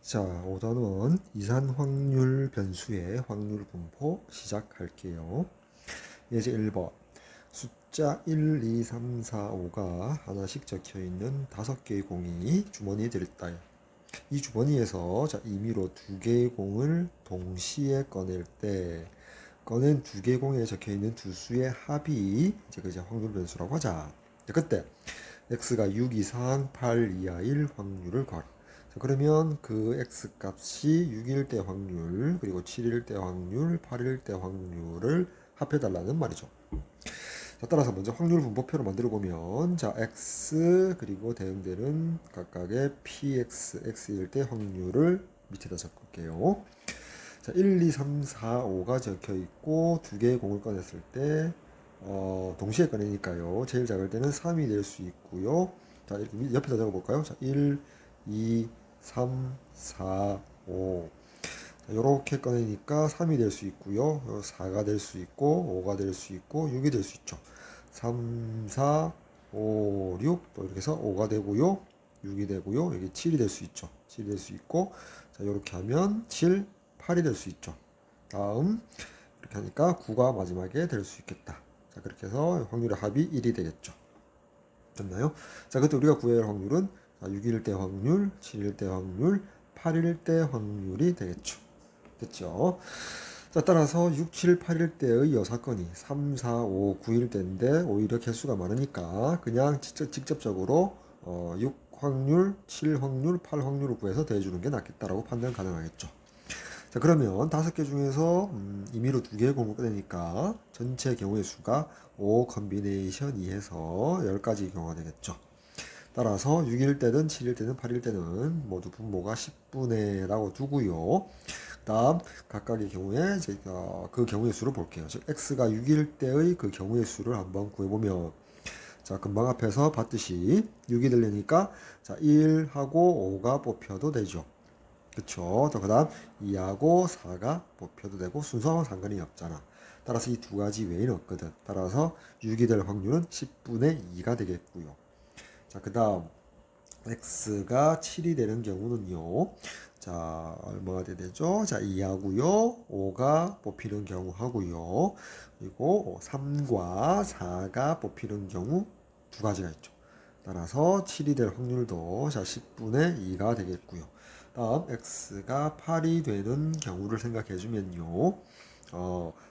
자, 5단원 이산 확률 변수의 확률 분포 시작할게요. 예제 1번. 숫자 1, 2, 3, 4, 5가 하나씩 적혀 있는 5개의 공이 주머니에 들어있다. 이 주머니에서 임의로 2개의 공을 동시에 꺼낼 때 꺼낸 2개의 공에 적혀 있는 두 수의 합이 이제 확률 변수라고 하자. 그때 x가 6 이상 8 이하 1 확률을 구하라. 그러면 그 x 값이 6일 때 확률, 그리고 7일 때 확률, 8일 때 확률을 합해달라는 말이죠. 자, 따라서 먼저 확률 분포표를 만들어 보면, 자, x 그리고 대응되는 각각의 px, x일 때 확률을 밑에다 적을게요. 자, 1, 2, 3, 4, 5가 적혀 있고 두 개의 공을 꺼냈을 때 동시에 꺼내니까요. 제일 작을 때는 3이 될 수 있고요. 자, 이렇게 옆에다 적어볼까요? 자, 1, 2, 3, 4, 5. 자, 이렇게 꺼내니까 3이 될 수 있고요. 4가 될 수 있고, 5가 될 수 있고, 6이 될 수 있죠. 3, 4, 5, 6. 또 이렇게 해서 5가 되고요. 6이 되고요. 여기 7이 될 수 있죠. 7이 될 수 있고, 자, 이렇게 하면 7, 8이 될 수 있죠. 다음, 이렇게 하니까 9가 마지막에 될 수 있겠다. 자, 그렇게 해서 확률의 합이 1이 되겠죠. 됐나요? 자, 그때 우리가 구해야 할 확률은 6일 때 확률, 7일 때 확률, 8일 때 확률이 되겠죠. 됐죠? 자, 따라서 6, 7, 8일 때의 여사건이 3, 4, 5, 9일 때인데 오히려 개수가 많으니까 그냥 직접적으로 6 확률, 7 확률, 8 확률을 구해서 더해주는 게 낫겠다라고 판단 가능하겠죠. 자, 그러면 5개 중에서 임의로 2개의 공을 꺼내니까 전체 경우의 수가 5 컨비네이션 2해서 10가지 경우가 되겠죠. 따라서 6일 때든 7일 때든 8일 때는 모두 분모가 10분의 라고 두고요. 다음 각각의 경우에 이제 그 경우의 수를 볼게요. 즉 x가 6일 때의 그 경우의 수를 한번 구해보면, 자, 금방 앞에서 봤듯이 6이 되려니까 자 1하고 5가 뽑혀도 되죠. 그쵸. 그 다음 2하고 4가 뽑혀도 되고 순서와 상관이 없잖아. 따라서 이 두 가지 외에는 없거든. 따라서 6이 될 확률은 10분의 2가 되겠고요. 자, 그 다음 x가 7이 되는 경우는요. 자, 얼마가 되죠? 자, 2하고요. 5가 뽑히는 경우 하고요. 그리고 3과 4가 뽑히는 경우 두 가지가 있죠. 따라서 7이 될 확률도 자 10분의 2가 되겠고요. 다음 x가 8이 되는 경우를 생각해 주면요.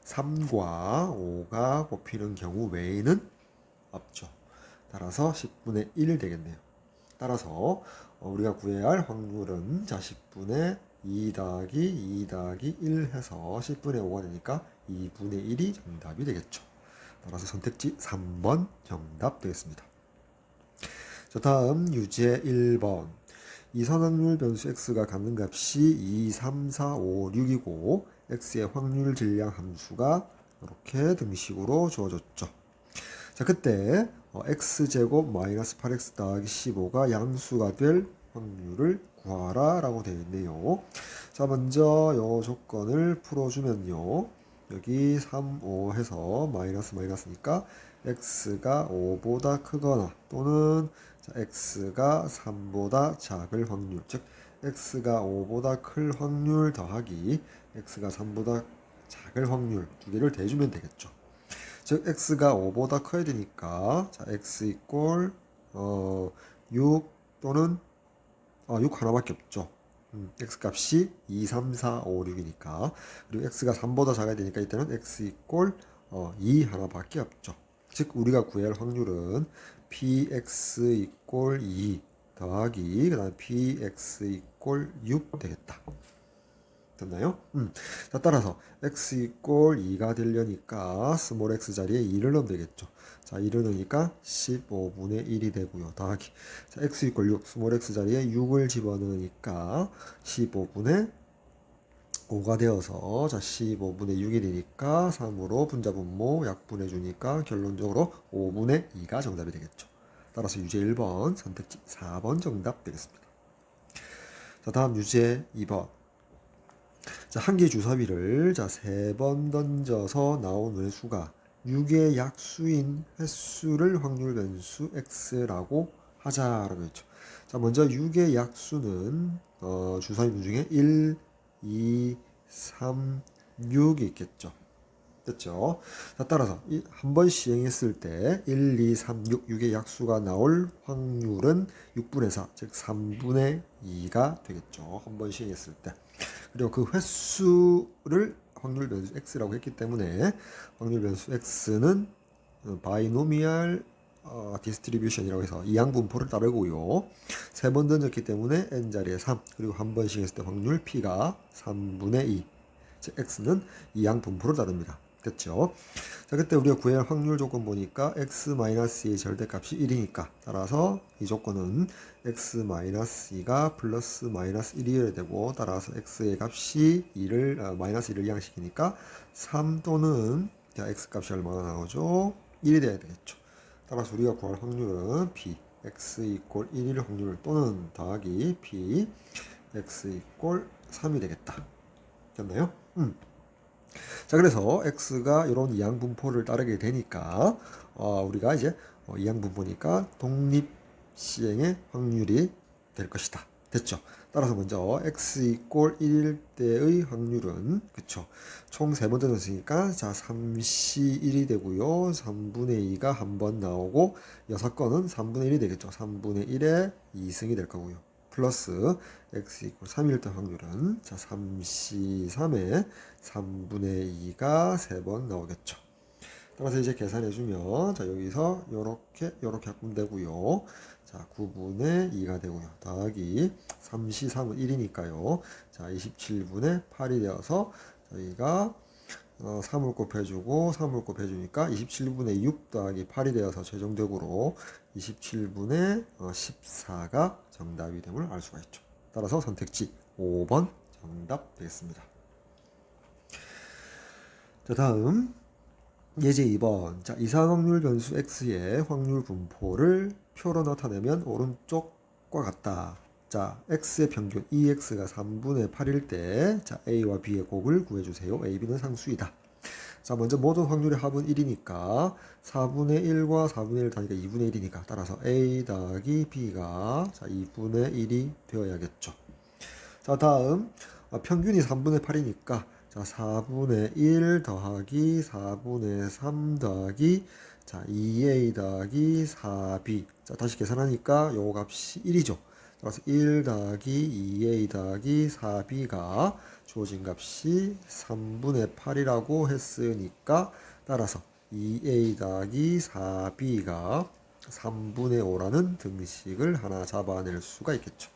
3과 5가 뽑히는 경우 외에는 없죠. 따라서 10분의 1 되겠네요. 따라서 우리가 구해야 할 확률은 자 10분의 2 더하기 2 더하기 1 해서 10분의 5가 되니까 2분의 1이 정답이 되겠죠. 따라서 선택지 3번 정답 되겠습니다. 자, 다음 유제 1번. 이산확률 변수 x가 갖는 값이 2, 3, 4, 5, 6이고 x의 확률 질량 함수가 이렇게 등식으로 주어졌죠. 자, 그때 x제곱 마이너스 8x 더하기 15가 양수가 될 확률을 구하라 라고 되어 있네요. 자, 먼저 이 조건을 풀어주면요. 여기 3, 5 해서 마이너스 마이너스니까 x가 5보다 크거나 또는 x가 3보다 작을 확률, 즉 x가 5보다 클 확률 더하기 x가 3보다 작을 확률 두 개를 대주면 되겠죠. 즉 x가 5보다 커야 되니까 자 x 이꼴 6 또는 6 하나밖에 없죠. x 값이 2, 3, 4, 5, 6이니까. 그리고 x가 3보다 작아야 되니까 이때는 x 이꼴 2 하나밖에 없죠. 즉 우리가 구할 확률은 px 이꼴 2 더하기 그 다음에 px 이꼴 6 되겠다. 됐나요? 자, 따라서 x 이꼴 2가 되려니까 스몰 x 자리에 2를 넣으면 되겠죠. 자, 2를 넣으니까 15분의 1이 되고요. 더하기. 자, x 이꼴 6, 스몰 x 자리에 6을 집어넣으니까 15분의 5가 되어서 자 15분의 6이 되니까 3으로 분자분모 약분해 주니까 결론적으로 5분의 2가 정답이 되겠죠. 따라서 유제 1번 선택지 4번 정답 되겠습니다. 자, 다음 유제 2번. 자, 한 개 주사위를 자, 3번 던져서 나온 횟수가 6의 약수인 횟수를 확률 변수 x라고 하자라고 했죠. 자, 먼저 6의 약수는 주사위문 중에 1, 2, 3, 6이 있겠죠. 됐죠? 자, 따라서 한 번 시행했을 때 1, 2, 3, 6, 6의 약수가 나올 확률은 6분의 4, 즉 3분의 2가 되겠죠. 한 번 시행했을 때. 그리고 그 횟수를 확률 변수 x라고 했기 때문에 확률 변수 x는 바이노미얼 디스트리뷰션이라고 해서 이항분포를 따르고요. 세 번 던졌기 때문에 n자리에 3, 그리고 한 번 시행했을 때 확률 p가 3분의 2, 즉 x는 이항분포를 따릅니다. 됐죠? 자, 그때 우리가 구할 확률 조건 보니까 x-2의 절대값이 1이니까 따라서 이 조건은 x-2가 플러스 마이너스 1이어야 되고, 따라서 x의 값이 2를 마이너스 1을 이항시키니까 3 또는 자, x 값이 얼마나 나오죠? 1이 돼야 되겠죠. 따라서 우리가 구할 확률은 p x 이꼴 1일 확률 또는 더하기 p x 이꼴 3이 되겠다. 됐나요? 자, 그래서 x가 이런 이항분포를 따르게 되니까 우리가 이제 이항분포니까 독립 시행의 확률이 될 것이다. 됐죠? 따라서 먼저 x 이꼴 1일 때의 확률은, 그쵸, 총 3번 던졌으니까 자 3c 1이 되고요. 3분의 2가 한 번 나오고 6건은 3분의 1이 되겠죠. 3분의 1의 2승이 될 거고요. 플러스 x 이꼴 3일 때 확률은 자 3c3에 3분의 2가 3번 나오겠죠. 따라서 이제 계산해주면 자 여기서 요렇게 하면 되고요. 자 9분의 2가 되고요. 더하기 3c3은 1이니까요. 자 27분의 8이 되어서 저희가 3을 곱해주고 3을 곱해주니까 27분의 6 더하기 8이 되어서 최종적으로 27분의 14가 정답이 됨을 알 수가 있죠. 따라서 선택지 5번 정답 되겠습니다. 자, 다음 예제 2번. 자, 이상 확률 변수 x의 확률 분포를 표로 나타내면 오른쪽과 같다. 자, x의 평균 EX가 3분의 8일 때, 자, A와 B의 곱을 구해주세요. A, B는 상수이다. 자, 먼저 모든 확률의 합은 1이니까 4분의 1과 4분의 1 다니까 2분의 1이니까 따라서 A 더하기 B가 자, 2분의 1이 되어야겠죠. 자, 다음 평균이 3분의 8이니까 자, 4분의 1 더하기 4분의 3 더하기 자, 2A 더하기 4B. 자, 다시 계산하니까 요 값이 1이죠. 따라서 1 더하기 2A 더하기 4B가 주어진 값이 3분의 8이라고 했으니까 따라서 2A 더하기 4B가 3분의 5라는 등식을 하나 잡아낼 수가 있겠죠.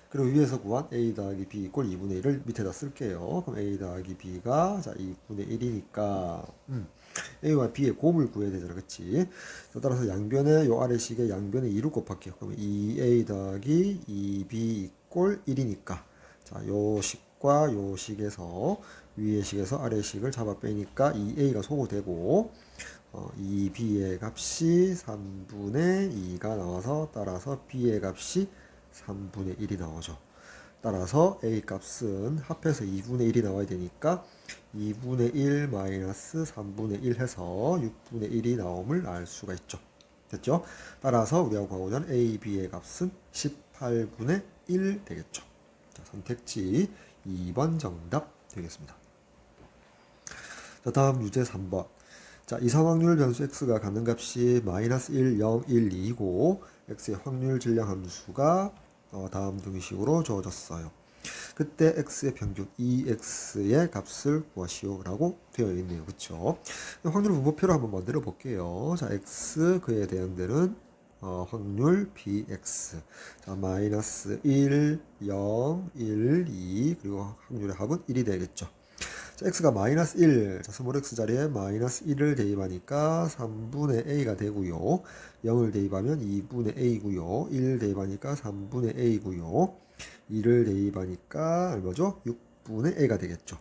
그리고 위에서 구한 A 더하기 B 이꼴 2분의 1을 밑에다 쓸게요. 그럼 A 더하기 B가 자 2분의 1이니까 A와 B의 곱을 구해야 되잖아. 그치? 따라서 양변의 요 아래식의 양변의 2를 곱할게요. 그러면 2A 더하기 2B 이꼴 1이니까 자, 요 식과 요 식에서 위의 식에서 아래 식을 잡아 빼니까 2A가 소거되고 2B의 값이 3분의 2가 나와서 따라서 B의 값이 3분의 1이 나오죠. 따라서 A 값은 합해서 2분의 1이 나와야 되니까 2분의 1 마이너스 3분의 1 해서 6분의 1이 나옴을 알 수가 있죠. 됐죠? 따라서 우리가 구하고자 하는 A, B의 값은 18분의 1 되겠죠. 자, 선택지 2번 정답 되겠습니다. 자, 다음 유제 3번. 자, 이상 확률 변수 x가 갖는 값이 마이너스 1, 0, 1, 2이고 x의 확률 질량 함수가 다음 등식으로 주어졌어요. 그때 x의 평균 EX의 값을 구하시오 라고 되어 있네요. 그쵸? 확률 분포표를 한번 만들어 볼게요. 자, x 그에 대응되는 확률 bx. 자, 마이너스 1, 0, 1, 2 그리고 확률의 합은 1이 되겠죠. 자, x가 마이너스 1, 자, 스몰 x 자리에 마이너스 1을 대입하니까 3분의 a가 되고요. 0을 대입하면 2분의 a고요. 1 대입하니까 3분의 a고요. 2를 대입하니까 얼마죠? 6분의 a가 되겠죠.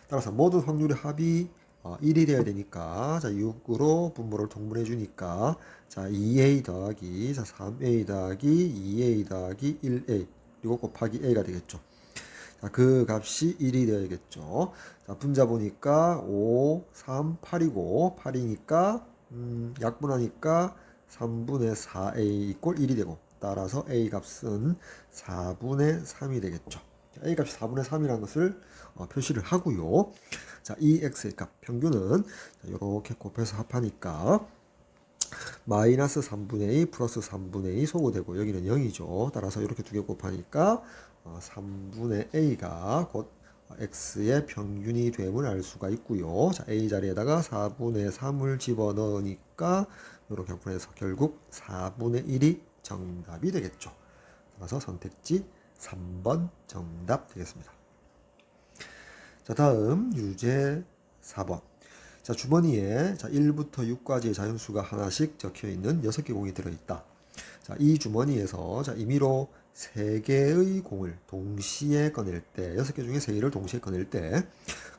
따라서 모든 확률의 합이 1이 돼야 되니까 자 6으로 분모를 통분해 주니까 자 2a 더하기 자 3a 더하기 2a 더하기 1a 그리고 곱하기 a가 되겠죠. 자, 그 값이 1이 되어야겠죠. 자, 분자 보니까 5, 3, 8이고 8이니까 약분하니까 3분의 4a 이꼴 1이 되고, 따라서 a 값은 4분의 3이 되겠죠. a 값이 4분의 3이라는 것을 표시를 하고요. 자, 이 x의 값 평균은 이렇게 곱해서 합하니까 마이너스 3분의 2 플러스 3분의 2 소거되고, 여기는 0이죠. 따라서 이렇게 두 개 곱하니까 3분의 a가 곧 x의 평균이 됨을 알 수가 있고요. 자, a 자리에다가 4분의 3을 집어넣으니까 이렇게 보내서 결국 4분의 1이 정답이 되겠죠. 따라서 선택지 3번 정답 되겠습니다. 자, 다음 유제 4번. 자, 주머니에 1부터 6까지의 자연수가 하나씩 적혀 있는 6개 공이 들어있다. 자, 이 주머니에서 임의로 3개의 공을 동시에 꺼낼 때, 6개 중에 3개를 동시에 꺼낼 때,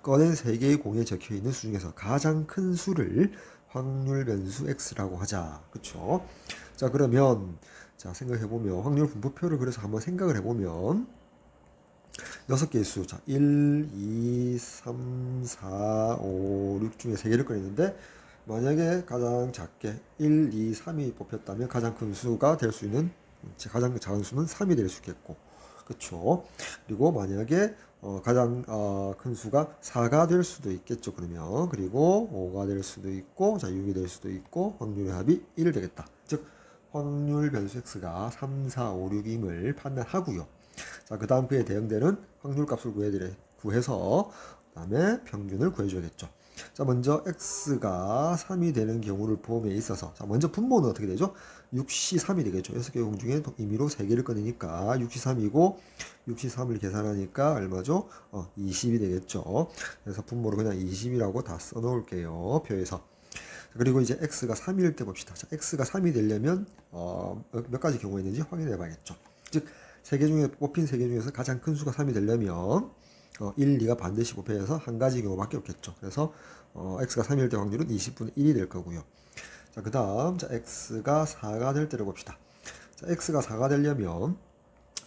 꺼낸 3개의 공에 적혀 있는 수 중에서 가장 큰 수를 확률 변수 x라고 하자. 그쵸? 자, 그러면, 자, 생각해보면, 확률 분포표를 그래서 한번 생각을 해보면, 6개의 수, 자, 1, 2, 3, 4, 5, 6 중에 3개를 꺼냈는데, 만약에 가장 작게 1, 2, 3이 뽑혔다면 가장 큰 수가 될 수 있는, 가장 작은 수는 3이 될 수 있겠고, 그쵸? 그리고 만약에 가장 큰 수가 4가 될 수도 있겠죠. 그러면 그리고 5가 될 수도 있고, 자, 6이 될 수도 있고, 확률의 합이 1 되겠다. 즉 확률 변수 x가 3, 4, 5, 6임을 판단하고요. 자, 그 다음 그에 대응되는 확률 값을 구해서 그 다음에 평균을 구해줘야겠죠. 자, 먼저 x가 3이 되는 경우를 봄에 있어서, 자, 먼저 분모는 어떻게 되죠? 6시 3이 되겠죠. 6개 공 중에 임의로 3개를 꺼내니까 6시 3이고, 6시 3을 계산하니까 얼마죠? 20이 되겠죠. 그래서 분모를 그냥 20이라고 다 써놓을게요. 표에서. 그리고 이제 x가 3일 때 봅시다. 자, x가 3이 되려면 몇 가지 경우가 있는지 확인해 봐야겠죠. 즉, 뽑힌 3개 중에서 가장 큰 수가 3이 되려면 1, 2가 반드시 곱해서 한 가지 경우밖에 없겠죠. 그래서 x가 3일 때 확률은 20분의 1이 될 거고요. 자, 그 다음 x가 4가 될 때를 봅시다. 자, x가 4가 되려면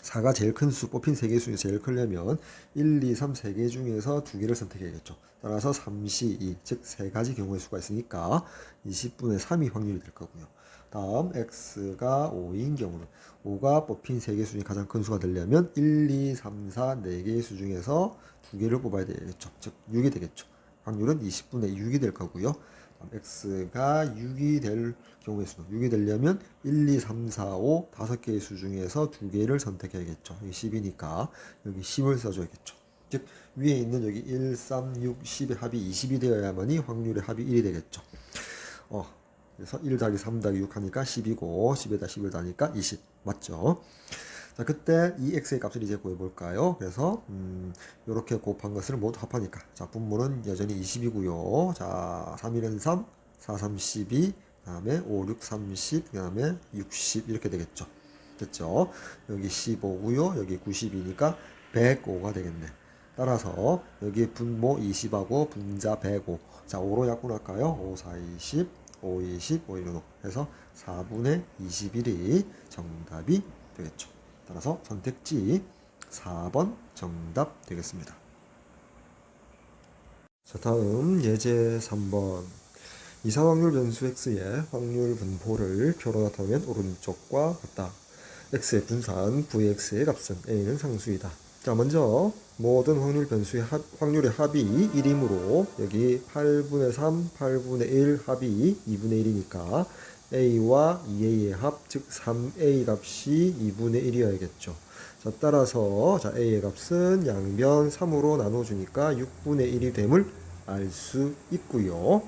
4가 제일 큰 수, 뽑힌 3개 중에 제일 크려면 1, 2, 3, 3개 중에서 2개를 선택해야겠죠. 따라서 3시 2, 즉 3가지 경우의 수가 있으니까 20분의 3이 확률이 될 거고요. 다음 x가 5인 경우는 5가 뽑힌 3개 중에 가장 큰 수가 되려면 1, 2, 3, 4, 4개의 수 중에서 2개를 뽑아야 되겠죠. 즉 6이 되겠죠. 확률은 20분의 6이 될 거고요. x가 6이 될 경우의 수는 6이 되려면 1, 2, 3, 4, 5 5개의 수 중에서 2개를 선택해야겠죠. 여기 10이니까 여기 10을 써줘야겠죠. 즉 위에 있는 여기 1, 3, 6, 10의 합이 20이 되어야만이 확률의 합이 1이 되겠죠. 그래서 1 더하기 3 더하기 6 하니까 10이고 10에다 10을 더하니까 20 맞죠? 자, 그때 이 x의 값을 이제 구해볼까요? 그래서 이렇게 곱한 것을 모두 합하니까, 자, 분모는 여전히 20이고요. 자, 3, 1은 3, 4, 3, 12, 그 다음에 5, 6, 30, 그 다음에 60 이렇게 되겠죠. 됐죠? 여기 15고요. 여기 90이니까 105가 되겠네. 따라서 여기 분모 20하고 분자 105. 자, 5로 약분할까요? 5, 4, 20, 5, 20, 5, 1로 해서 4분의 21이 정답이 되겠죠. 따라서 선택지 4번 정답 되겠습니다. 자, 다음 예제 3번. 이상확률 변수 x의 확률 분포를 표로 나타내면 오른쪽과 같다. x의 분산 vx의 값은 a는 상수이다. 자, 먼저 모든 확률 변수의 확률의 합이 1이므로 여기 8분의 3, 8분의 1 합이 2분의 1이니까 a와 2a의 합, 즉 3a 값이 2분의 1이어야겠죠. 자, 따라서 자, a의 값은 양변 3으로 나눠주니까 6분의 1이 됨을 알 수 있고요.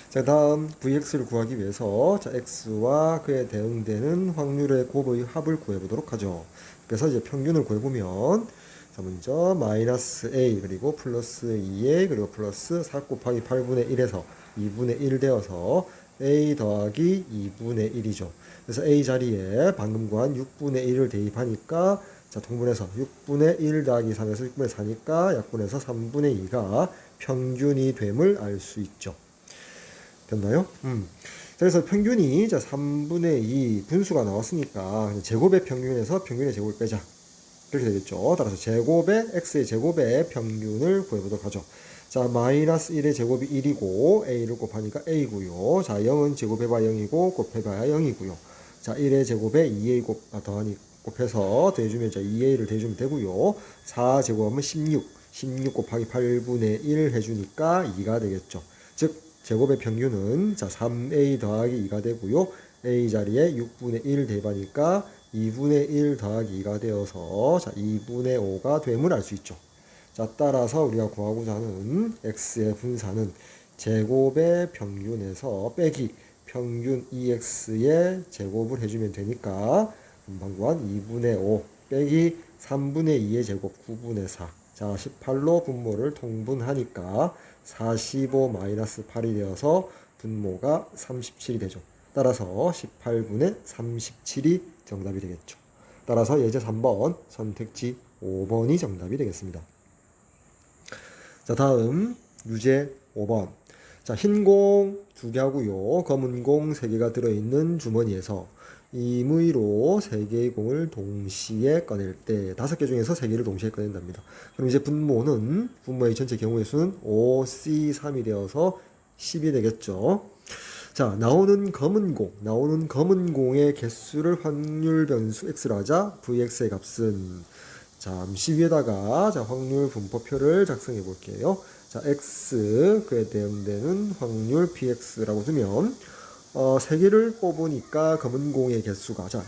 자, 다음 vx를 구하기 위해서 자, x와 그에 대응되는 확률의 곱의 합을 구해보도록 하죠. 그래서 이제 평균을 구해보면 자, 먼저 마이너스 a 그리고 플러스 2a 그리고 플러스 4 곱하기 8분의 1에서 2분의 1 되어서 a 더하기 2분의 1이죠. 그래서 a 자리에 방금 구한 6분의 1을 대입하니까 자, 통분해서 6분의 1 더하기 3에서 6분의 4니까 약분해서 3분의 2가 평균이 됨을 알 수 있죠. 됐나요? 그래서 평균이 자 3분의 2 분수가 나왔으니까 제곱의 평균에서 평균의 제곱을 빼자. 그렇게 되겠죠. 따라서 제곱의 x의 제곱의 평균을 구해보도록 하죠. 자, 마이너스 1의 제곱이 1이고 a를 곱하니까 a고요. 자, 0은 제곱해봐야 0이고 곱해봐야 0이고요. 자, 1의 제곱에 2a 곱해서 더해주면 자 2a를 더해주면 되고요. 4 제곱하면 16 곱하기 8분의 1 해주니까 2가 되겠죠. 즉 제곱의 평균은 자 3a 더하기 2가 되고요. a 자리에 6분의 1 대입하니까 2분의 1 더하기 2가 되어서 자 2분의 5가 됨을 알 수 있죠. 자, 따라서 우리가 구하고자 하는 x의 분산은 제곱의 평균에서 빼기 평균 2x의 제곱을 해주면 되니까 금방 구한 2분의 5 빼기 3분의 2의 제곱 9분의 4. 자, 18로 분모를 통분하니까 45 마이너스 8이 되어서 분모가 37이 되죠. 따라서 18분의 37이 정답이 되겠죠. 따라서 예제 3번 선택지 5번이 정답이 되겠습니다. 자, 다음 유제 5번. 자, 흰 공 2개 하고요. 검은 공 3개가 들어있는 주머니에서 임의로 3개의 공을 동시에 꺼낼 때 5개 중에서 3개를 동시에 꺼낸답니다. 그럼 이제 분모의 전체 경우의 수는 5C3이 되어서 10이 되겠죠. 자, 나오는 검은 공의 개수를 확률 변수 x로 하자. vx의 값은 잠시 위에다가 자, 확률 분포표를 작성해 볼게요. 자, x 그에 대응되는 확률 px라고 두면 3개를 뽑으니까 검은 공의 개수가 자,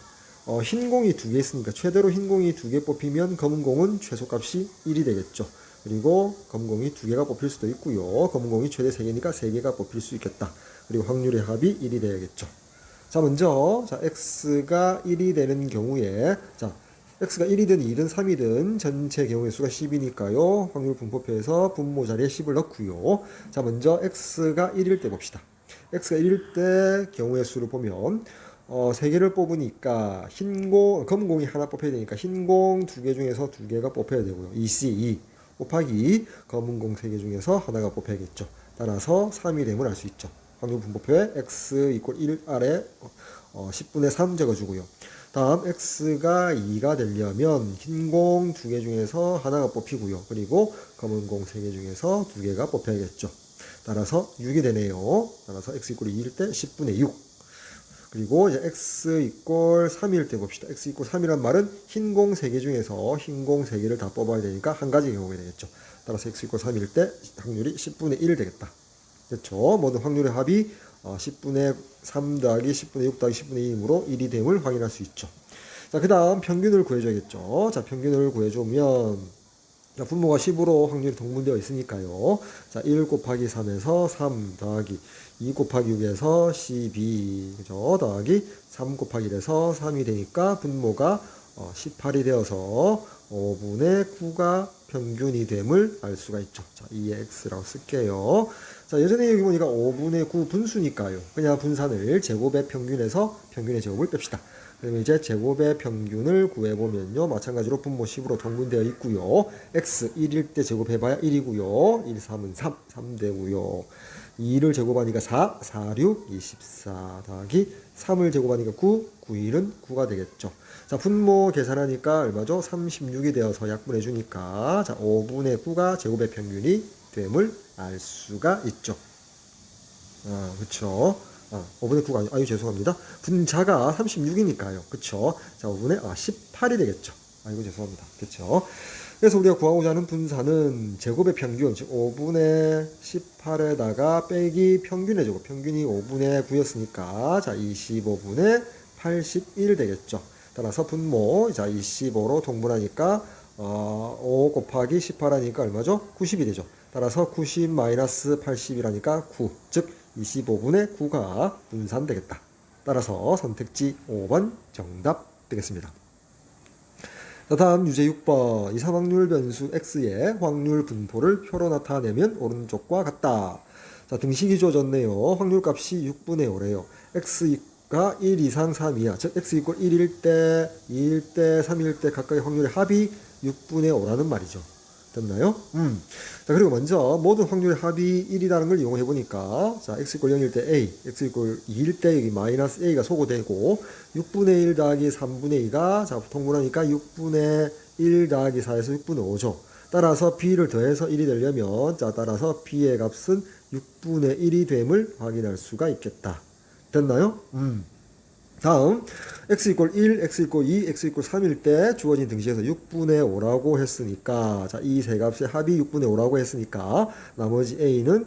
흰 공이 2개 있으니까 최대로 흰 공이 2개 뽑히면 검은 공은 최소값이 1이 되겠죠. 그리고 검은 공이 2개가 뽑힐 수도 있고요. 검은 공이 최대 3개니까 3개가 뽑힐 수 있겠다. 그리고 확률의 합이 1이 되야겠죠. 자, 먼저 자, x가 1이 되는 경우에 자, x가 1이든 2든 3이든 전체 경우의 수가 10이니까요. 확률 분포표에서 분모 자리에 10을 넣고요. 자, 먼저 x가 1일 때 봅시다. x가 1일 때 경우의 수를 보면 3개를 뽑으니까 검은 공이 하나 뽑혀야 되니까 흰 공 2개 중에서 2개가 뽑혀야 되고요. 2c2 곱하기 검은 공 3개 중에서 하나가 뽑혀야겠죠. 따라서 3이 됨을 알 수 있죠. 확률 분포표에 x 이퀄 1 아래 10분의 3 적어주고요. 다음 x가 2가 되려면 흰 공 2개 중에서 하나가 뽑히고요. 그리고 검은 공 3개 중에서 2개가 뽑혀야겠죠. 따라서 6이 되네요. 따라서 x 이퀄 2일 때 10분의 6. 그리고 이제 x 이퀄 3일 때 봅시다. x 이퀄 3이란 말은 흰 공 3개 중에서 흰 공 3개를 다 뽑아야 되니까 한 가지 경우가 되겠죠. 따라서 x 이퀄 3일 때 확률이 10분의 1 되겠다. 그렇죠. 모든 확률의 합이 10분의 3 더하기 10분의 6 더하기 10분의 2이므로 1이 됨을 확인할 수 있죠. 자, 그 다음 평균을 구해줘야겠죠. 자, 평균을 구해주면 자, 분모가 10으로 확률이 동분되어 있으니까요. 자, 1 곱하기 3에서 3 더하기 2 곱하기 6에서 12 그죠? 더하기 3 곱하기 1에서 3이 되니까 분모가 18이 되어서 5분의 9가 평균이 됨을 알 수가 있죠. 자, 2의 x라고 쓸게요. 자, 예전에 여기 보니까 5분의 9 분수니까요. 그냥 분산을 제곱의 평균에서 평균의 제곱을 뺍시다. 그러면 이제 제곱의 평균을 구해보면요. 마찬가지로 분모 10으로 동분되어 있고요. x 1일 때 제곱해봐야 1이고요. 1, 3은 3 되고요. 2를 제곱하니까 4, 4, 6, 24 더하기 3을 제곱하니까 9, 9, 1은 9가 되겠죠. 자, 분모 계산하니까 얼마죠? 36이 되어서 약분해 주니까 자, 5분의 9가 제곱의 평균이 됨을 알 수가 있죠. 그쵸. 5분의 9가 아니고, 죄송합니다. 분자가 36이니까요. 그쵸. 자, 5분의 18이 되겠죠. 아이고, 죄송합니다. 그쵸. 그래서 우리가 구하고자 하는 분산은 제곱의 평균, 즉 5분의 18에다가 빼기 평균의 제곱, 평균이 5분의 9였으니까 자, 25분의 81 되겠죠. 따라서 분모, 자, 25로 동분하니까 5 곱하기 18 하니까 얼마죠? 90이 되죠. 따라서 90 마이너스 80이라니까 9, 즉 25분의 9가 분산되겠다. 따라서 선택지 5번 정답 되겠습니다. 자, 다음 유제 6번. 이상확률 변수 x의 확률 분포를 표로 나타내면 오른쪽과 같다. 자, 등식이 주어졌네요. 확률값이 6분의 5래요. x가 1 이상 3이야. 즉 x 이퀄 1일 때, 2일 때, 3일 때 각각의 확률의 합이 6분의 5라는 말이죠. 됐나요? 자, 그리고 먼저 모든 확률의 합이 1이라는 걸 이용해 보니까 자, x 이퀄 0일 때 a, x 이퀄 2일 때 여기 마이너스 a가 소거되고 6분의 1 더하기 3분의 2가 자, 통분하니까 6분의 1 더하기 4에서 6분의 5죠. 따라서 b를 더해서 1이 되려면 자 따라서 b의 값은 6분의 1이 됨을 확인할 수가 있겠다. 됐나요? 다음 x 이퀄 1, x 이퀄 2, x 이퀄 3일 때 주어진 등식에서 6분의 5라고 했으니까 자 이 세 값의 합이 6분의 5라고 했으니까 나머지 a는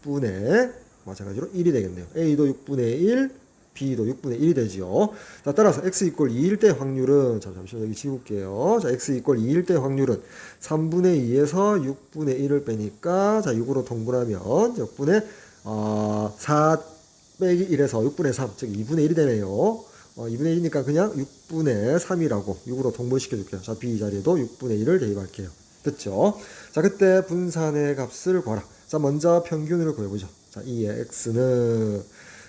6분의 마찬가지로 1이 되겠네요. a도 6분의 1, b도 6분의 1이 되지요. 자 따라서 x 이퀄 2일 때 확률은 자 잠시만 여기 지울게요. 자 x 이퀄 2일 때 확률은 3분의 2에서 6분의 1을 빼니까 자 6으로 통분하면 6분의 4 빼기 1에서 6분의 3, 즉 2분의 1이 되네요. 2분의 1이니까 그냥 6분의 3이라고 6으로 동분시켜줄게요. 자, B 자리에도 6분의 1을 대입할게요. 됐죠? 자, 그때 분산의 값을 구하라. 자, 먼저 평균을 구해보죠. 자, 2의 x는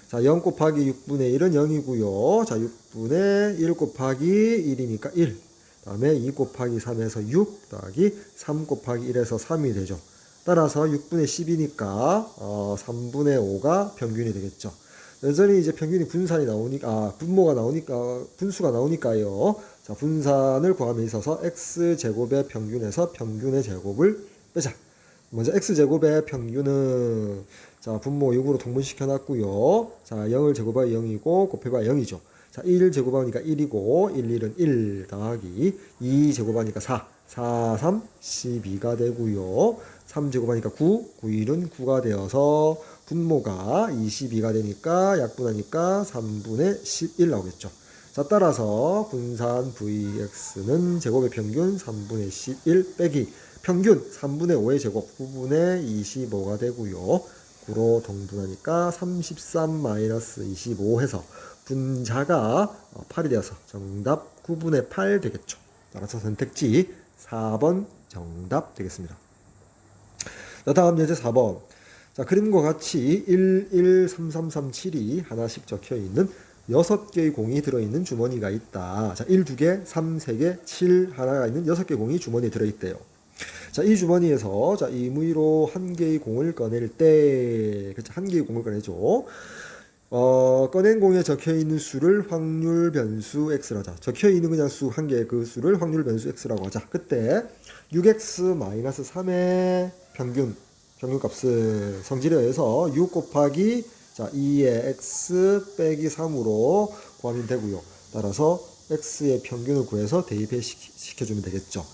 자, 0 곱하기 6분의 1은 0이고요. 자, 6분의 1 곱하기 1이니까 1. 다음에 2 곱하기 3에서 6 더하기 3 곱하기 1에서 3이 되죠. 따라서 6분의 10이니까 3분의 5가 평균이 되겠죠. 여전히 이제 평균이 분산이 나오니까 분모가 나오니까 분수가 나오니까요. 자, 분산을 구함에 있어서 x제곱의 평균에서 평균의 제곱을 빼자. 먼저 x제곱의 평균은 자, 분모 6으로 동분시켜 놨고요. 자, 0을 제곱하면 0이고 곱해봐 0이죠. 자, 1 제곱하니까 1이고 1, 1은 1 더하기 2 제곱하니까 4, 4, 3, 12가 되고요. 3 제곱하니까 9, 9, 1은 9가 되어서 분모가 22가 되니까 약분하니까 3분의 11 나오겠죠. 자, 따라서 분산 vx는 제곱의 평균 3분의 11 빼기 평균 3분의 5의 제곱 9분의 25가 되고요. 9로 동분하니까 33-25 해서 분자가 8이 되어서 정답 9분의 8 되겠죠. 따라서 선택지 4번 정답 되겠습니다. 자, 다음 예제 4번. 자, 그림과 같이 1, 1, 3, 3, 3, 7이 하나씩 적혀 있는 6개의 공이 들어있는 주머니가 있다. 자, 1, 2개, 3, 3개, 7 하나가 있는 6개의 공이 주머니에 들어있대요. 자, 이 주머니에서 자, 임의로 한 개의 공을 꺼낼 때, 그쵸, 한 개의 공을 꺼내죠. 꺼낸 공에 적혀 있는 수를 확률 변수 x로 하자. 적혀 있는 그냥 수 한 개의 그 수를 확률 변수 x라고 하자. 그때 6x-3의 평균값을 성질에 의해서 6 곱하기 자 2의 x 빼기 3으로 구하면 되고요. 따라서 x의 평균을 구해서 대입해 시켜주면 되겠죠.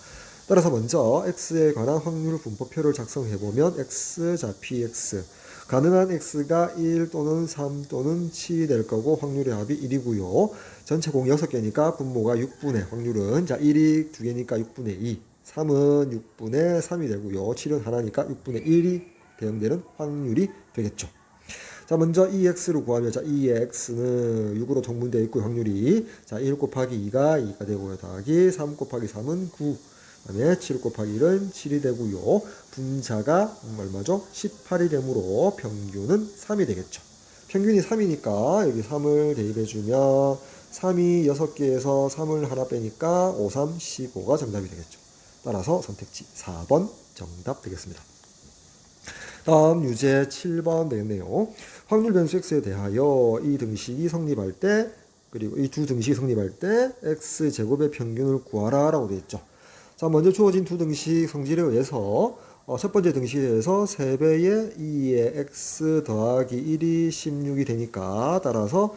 따라서 먼저 x에 관한 확률 분포표를 작성해보면 x 자 px 가능한 x가 1 또는 3 또는 7이 될 거고 확률의 합이 1이고요. 전체 공 6개니까 분모가 6분의 확률은 자 1이 2개니까 6분의 2 3은 6분의 3이 되고요. 7은 하나니까 6분의 1이 대응되는 확률이 되겠죠. 자, 먼저 2x를 구하면 자 2의 x는 6으로 동분되어 있고 확률이 자 1 곱하기 2가 2가 되고요. 더하기 3 곱하기 3은 9 그다음에 7 곱하기 1은 7이 되고요. 분자가 얼마죠? 18이 되므로 평균은 3이 되겠죠. 평균이 3이니까 여기 3을 대입해주면 3이 6개에서 3을 하나 빼니까 5, 3, 15가 정답이 되겠죠. 따라서 선택지 4번 정답 되겠습니다. 다음 유제 7번 되겠네요. 확률 변수 x에 대하여 이 등식이 성립할 때 그리고 이 두 등식이 성립할 때 x제곱의 평균을 구하라 라고 되어 있죠. 자, 먼저 주어진 두 등식 성질에 의해서 첫 번째 등식에 의해서 3배의 2의 x 더하기 1이 16이 되니까 따라서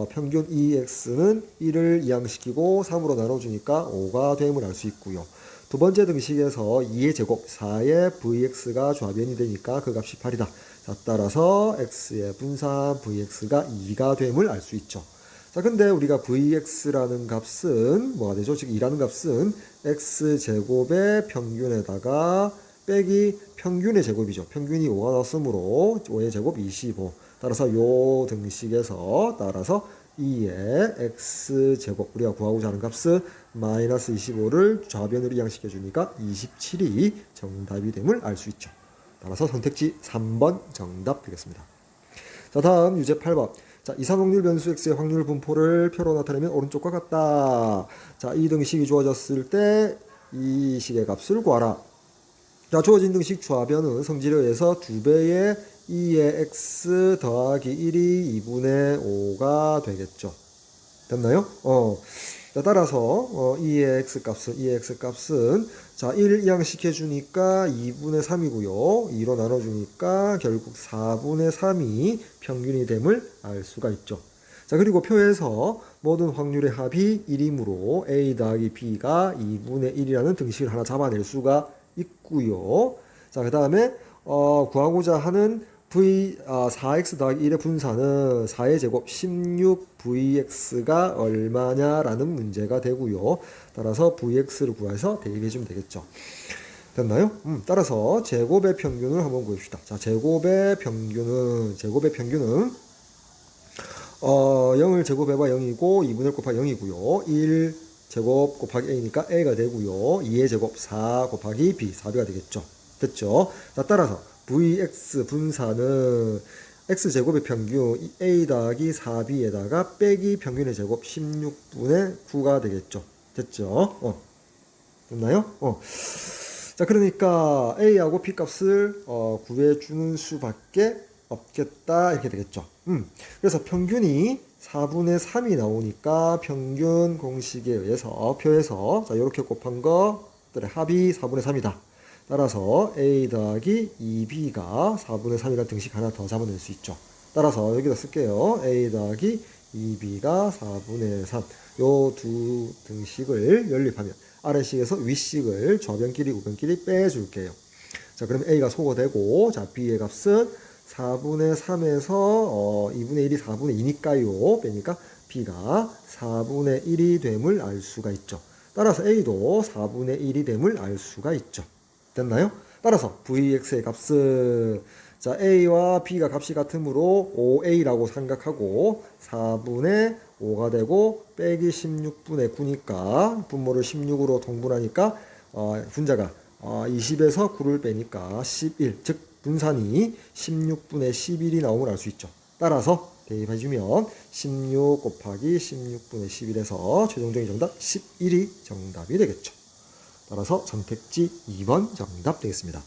평균 2x는 1을 이항시키고 3으로 나눠주니까 5가 됨을 알 수 있고요. 두 번째 등식에서 2의 제곱 4의 vx가 좌변이 되니까 그 값이 8이다. 자, 따라서 x의 분산 vx가 2가 됨을 알 수 있죠. 자, 근데 우리가 vx라는 값은 뭐가 되죠? 즉 2라는 값은 x제곱의 평균에다가 빼기 평균의 제곱이죠. 평균이 5가 나왔으므로 5의 제곱 25. 따라서 요 등식에서 따라서 2의 x제곱 우리가 구하고자 하는 값은 마이너스 25를 좌변으로 이항시켜 주니까 27이 정답이 됨을 알 수 있죠. 따라서 선택지 3번 정답 되겠습니다. 자, 다음 유제 8번. 자, 이상 확률 변수 x의 확률 분포를 표로 나타내면 오른쪽과 같다. 자, 이 등식이 주어졌을 때 이 식의 값을 구하라. 자, 주어진 등식 좌변은 성질에 의해서 2배의 2의 x 더하기 1이 2분의 5가 되겠죠. 됐나요? 자, 따라서 2의 x값은 자, 1 이항시켜 주니까 2분의 3이고요. 2로 나눠 주니까 결국 4분의 3이 평균이 됨을 알 수가 있죠. 자, 그리고 표에서 모든 확률의 합이 1이므로 a 더하기 b가 2분의 1이라는 등식을 하나 잡아낼 수가 있고요. 자, 그 다음에 구하고자 하는 4x 더하기 1의 분사는 4의 제곱 16vx가 얼마냐라는 문제가 되고요. 따라서 vx를 구해서 대입해주면 되겠죠. 됐나요? 따라서 제곱의 평균을 한번 구합시다. 자, 제곱의 평균은 0을 제곱해봐 0이고 2분의 1 곱하기 0이고요. 1 제곱 곱하기 a니까 a가 되고요. 2의 제곱 4 곱하기 b 4b가 되겠죠. 됐죠? 자, 따라서 vx 분사는 x제곱의 평균 a 더하기 4b에다가 빼기 평균의 제곱 16분의 9가 되겠죠. 됐죠? 됐나요? 자, 그러니까 a하고 b 값을 구해주는 수밖에 없겠다 이렇게 되겠죠. 그래서 평균이 4분의 3이 나오니까 평균 공식에 의해서 표에서 자, 이렇게 곱한 것들의 합이 4분의 3이다. 따라서 a 더하기 2b가 4분의 3이라는 등식 하나 더 잡아낼 수 있죠. 따라서 여기다 쓸게요. a 더하기 2b가 4분의 3. 요 두 등식을 연립하면 아래식에서 윗식을 좌변끼리 우변끼리 빼줄게요. 자, 그럼 a가 소거되고 자, b의 값은 4분의 3에서 2분의 1이 4분의 2니까요. 빼니까 b가 4분의 1이 됨을 알 수가 있죠. 따라서 a도 4분의 1이 됨을 알 수가 있죠. 됐나요? 따라서 vx의 값은 자, a와 b가 값이 같으므로 5a라고 생각하고 4분의 5가 되고 빼기 16분의 9니까 분모를 16으로 통분하니까 분자가 20에서 9를 빼니까 11, 즉 분산이 16분의 11이 나옴을 알 수 있죠. 따라서 대입해주면 16 곱하기 16분의 11에서 최종적인 정답 11이 정답이 되겠죠. 따라서 선택지 2번 정답 되겠습니다.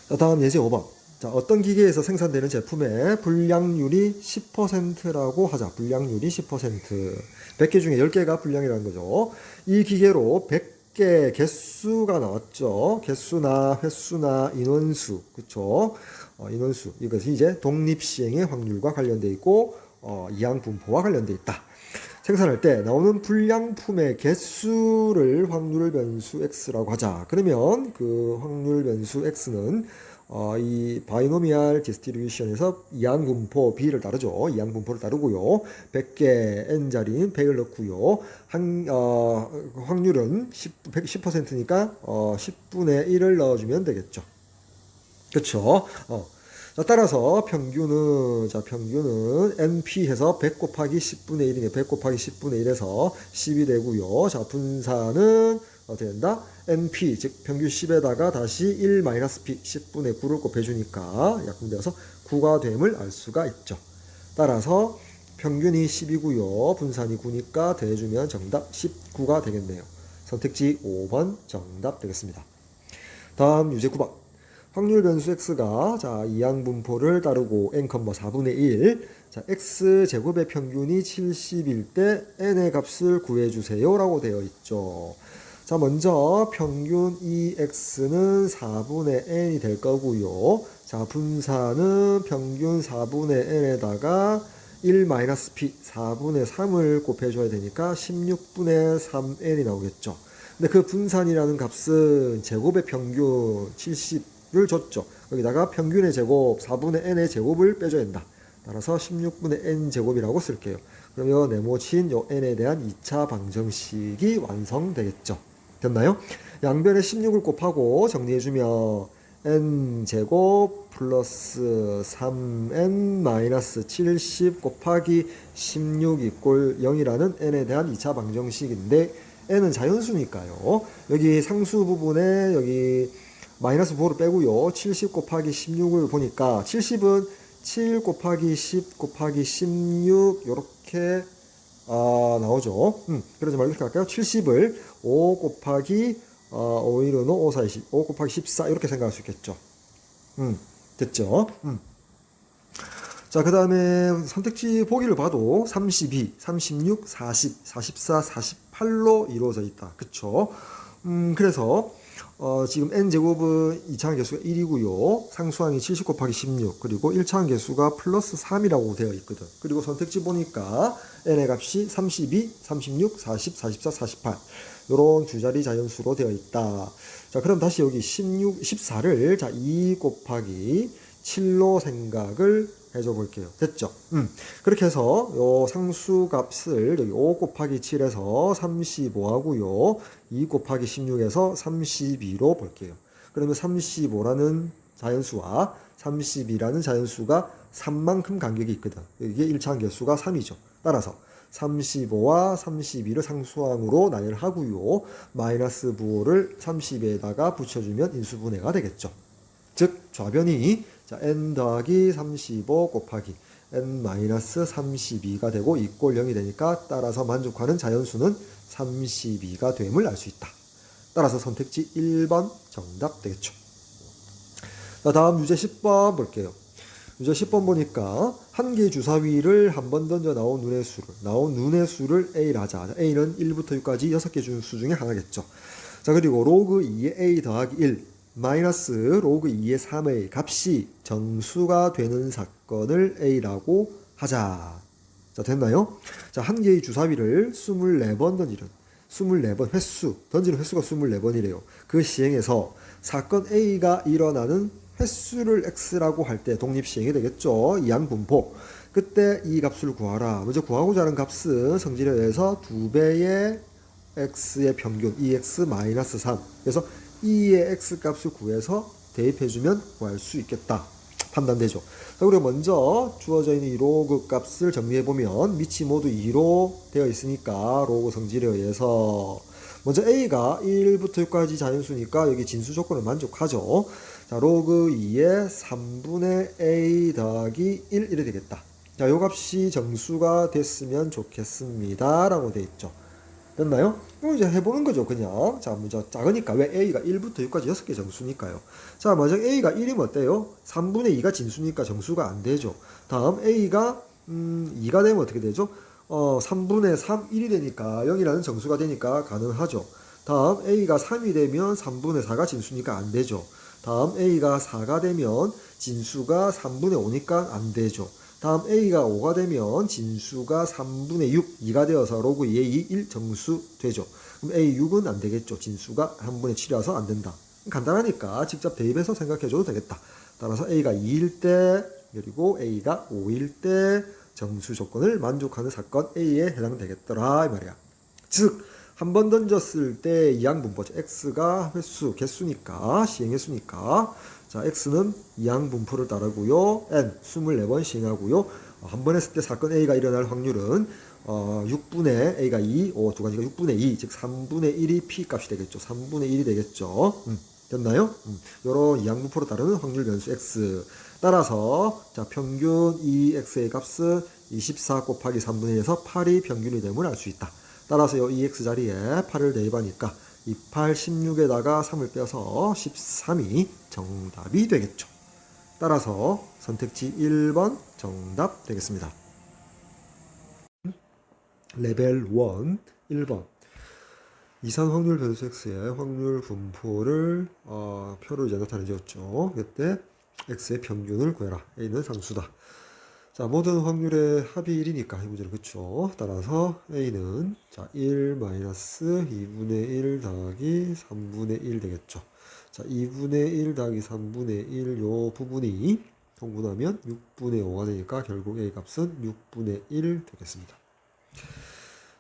자, 다음 예제 5번. 자, 어떤 기계에서 생산되는 제품의 불량률이 10%라고 하자. 불량률이 10%. 100개 중에 10개가 불량이라는 거죠. 이 기계로 100개 개수가 나왔죠. 개수나 횟수나 인원수. 그쵸? 인원수. 이것이 이제 독립시행의 확률과 관련되어 있고, 이항분포와 관련되어 있다. 생산할 때 나오는 불량품의 개수를 확률 변수 x라고 하자. 그러면 그 확률 변수 x는 이 바이노미얼 디스트리뷰션에서 이항분포 b를 따르죠. 이항분포를 따르고요. 100개 n자리는 100을 넣고요. 확률은 10%니까 10분의 1을 넣어주면 되겠죠. 그쵸? 자, 따라서 평균은 NP 해서 100 곱하기 10분의 1이네요. 100 곱하기 10분의 1에서 10이 되고요. 자, 분사는 어떻게 된다? NP, 즉 평균 10에다가 다시 1 P, 10분의 9를 곱해주니까 약분되어서 9가 됨을 알 수가 있죠. 따라서 평균이 10이고요. 분산이 9니까 더해주면 정답 19가 되겠네요. 선택지 5번 정답 되겠습니다. 다음 유제 9번. 확률 변수 x가 자, 이항분포를 따르고 n, 4분의 1. 자, x 제곱의 평균이 70일 때 n의 값을 구해주세요 라고 되어 있죠. 자, 먼저 평균 EX는 4분의 N이 될 거고요. 자, 분사는 평균 4분의 N에다가 1-P 4분의 3을 곱해줘야 되니까 16분의 3N이 나오겠죠. 근데 그 분산이라는 값은 제곱의 평균 70을 줬죠. 여기다가 평균의 제곱 4분의 N의 제곱을 빼줘야 된다. 따라서 16분의 N 제곱이라고 쓸게요. 그러면 네모친 요 N에 대한 2차 방정식이 완성되겠죠. 됐나요? 양변에 16을 곱하고 정리해주면 n제곱 플러스 3n 마이너스 70 곱하기 16 이꼴 0이라는 n에 대한 2차 방정식인데 n은 자연수니까요. 여기 상수 부분에 여기 마이너스 부호를 빼고요. 70 곱하기 16을 보니까 70은 7 곱하기 10 곱하기 16 요렇게 나오죠. 그러지 말고 이렇게 할까요? 70을 5 곱하기 5일은 5, 5, 4, 20, 5 곱하기 14 이렇게 생각할 수 있겠죠. 됐죠? 자, 그 다음에 선택지 보기를 봐도 32, 36, 40, 44, 48로 이루어져 있다. 그쵸? 그래서 지금 n제곱은 2차항 개수가 1이고요. 상수항이 70 곱하기 16, 그리고 1차항 개수가 플러스 3이라고 되어 있거든. 그리고 선택지 보니까 n의 값이 32, 36, 40, 44, 48 요런 두 자리 자연수로 되어 있다. 자, 그럼 다시 여기 16, 14를 자, 2 곱하기 7로 생각을 해줘 볼게요. 됐죠? 그렇게 해서 요 상수값을 여기 5 곱하기 7에서 35하고요. 2 곱하기 16에서 32로 볼게요. 그러면 35라는 자연수와 32라는 자연수가 3만큼 간격이 있거든. 이게 1차항 개수가 3이죠. 따라서 35와 32를 상수항으로 나열하고요. 마이너스 부호를 30에다가 붙여주면 인수분해가 되겠죠. 즉 좌변이 자, n 더하기 35 곱하기 n 마이너스 32가 되고 이꼴 0이 되니까 따라서 만족하는 자연수는 32가 됨을 알 수 있다. 따라서 선택지 1번 정답 되겠죠. 자, 다음 유제 10번 볼게요. 유제 10번 보니까 한 개의 주사위를 한 번 던져 나온 눈의 수를 A라 하자. A는 1부터 6까지 6개 수 중에 하나겠죠. 자, 그리고 로그 2의 A 더하기 1 마이너스 로그 2의 3의 값이 정수가 되는 사건을 A라고 하자. 자, 됐나요? 자, 한 개의 주사위를 24번 던지는 24번 던지는 횟수가 24번이래요. 그 시행에서 사건 A가 일어나는 횟수를 X라고 할 때 독립시행이 되겠죠. 이항분포. 그때 이 값을 구하라. 먼저 구하고자 하는 값은 성질에 의해서 2배의 X의 평균, 2X-3. 그래서 2의 X값을 구해서 대입해주면 구할 수 있겠다. 판단되죠. 자, 그리고 먼저 주어져 있는 이 로그 값을 정리해보면 밑이 모두 2로 되어 있으니까 로그 성질에 의해서 먼저 A가 1부터 6까지 자연수니까 여기 진수 조건을 만족하죠. 자, 로그 2의 3분의 A 더하기 1 이래 되겠다. 자, 요 값이 정수가 됐으면 좋겠습니다. 라고 되어 있죠. 됐나요? 이거 이제 해보는 거죠, 그냥. 자, 먼저 작으니까. 왜 A가 1부터 6까지 6개 정수니까요. 자, 만약 A가 1이면 어때요? 3분의 2가 진수니까 정수가 안 되죠. 다음 A가 2가 되면 어떻게 되죠? 3분의 3, 1이 되니까 0이라는 정수가 되니까 가능하죠. 다음 A가 3이 되면 3분의 4가 진수니까 안 되죠. 다음 A가 4가 되면 진수가 3분의 5니까 안 되죠. 다음 A가 5가 되면 진수가 3분의 6, 2가 되어서 로그 2의 2, 1 정수 되죠. 그럼 A6은 안 되겠죠. 진수가 3분의 7이라서 안 된다. 간단하니까 직접 대입해서 생각해줘도 되겠다. 따라서 A가 2일 때, 그리고 A가 5일 때 정수 조건을 만족하는 사건 A에 해당되겠더라. 이 말이야. 즉, 한 번 던졌을 때 이항분포죠. X가 횟수, 개수니까, 시행횟수니까. 자, X는 이항분포를 따르고요. N, 24번 시행하고요. 한 번 했을 때 사건 A가 일어날 확률은 6분의 A가 2, 두 가지가 6분의 2, 즉 3분의 1이 P 값이 되겠죠. 3분의 1이 되겠죠. 됐나요? 요런 이항분포로 따르는 확률 변수 X. 따라서 자, 평균 EX의 값은 24 곱하기 3분의 1에서 8이 평균이 됨을 알 수 있다. 따라서 이 EX 자리에 8을 대입하니까 28, 16에다가 3을 빼서 13이 정답이 되겠죠. 따라서 선택지 1번 정답 되겠습니다. 레벨 1, 1번. 이산 확률 변수 X의 확률 분포를 표로 이제 나타내줬죠. 그때 X의 평균을 구해라. A는 상수다. 자, 모든 확률의 합이 1이니까 이 문제는 그쵸. 따라서 A는 자 1 마이너스 2분의 1 더하기 3분의 1 되겠죠. 자, 2분의 1 더하기 3분의 1 요 부분이 통분하면 6분의 5가 되니까 결국 A 값은 6분의 1 되겠습니다.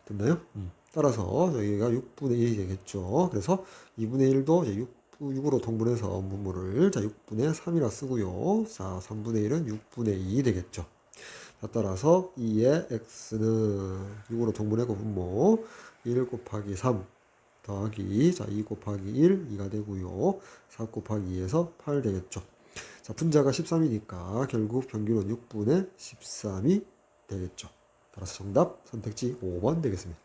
됐나요? 따라서 여기가 6분의 1이 되겠죠. 그래서 2분의 1도 이제 6으로 통분해서 분모를 자 6분의 3이라 쓰고요. 자, 3분의 1은 6분의 2 되겠죠. 자, 따라서 2의 x는 6으로 통분하고 분모 1 곱하기 3 더하기 자 2 곱하기 1 2가 되고요. 4 곱하기 2에서 8 되겠죠. 자, 분자가 13이니까 결국 평균은 6분의 13이 되겠죠. 따라서 정답 선택지 5번 되겠습니다.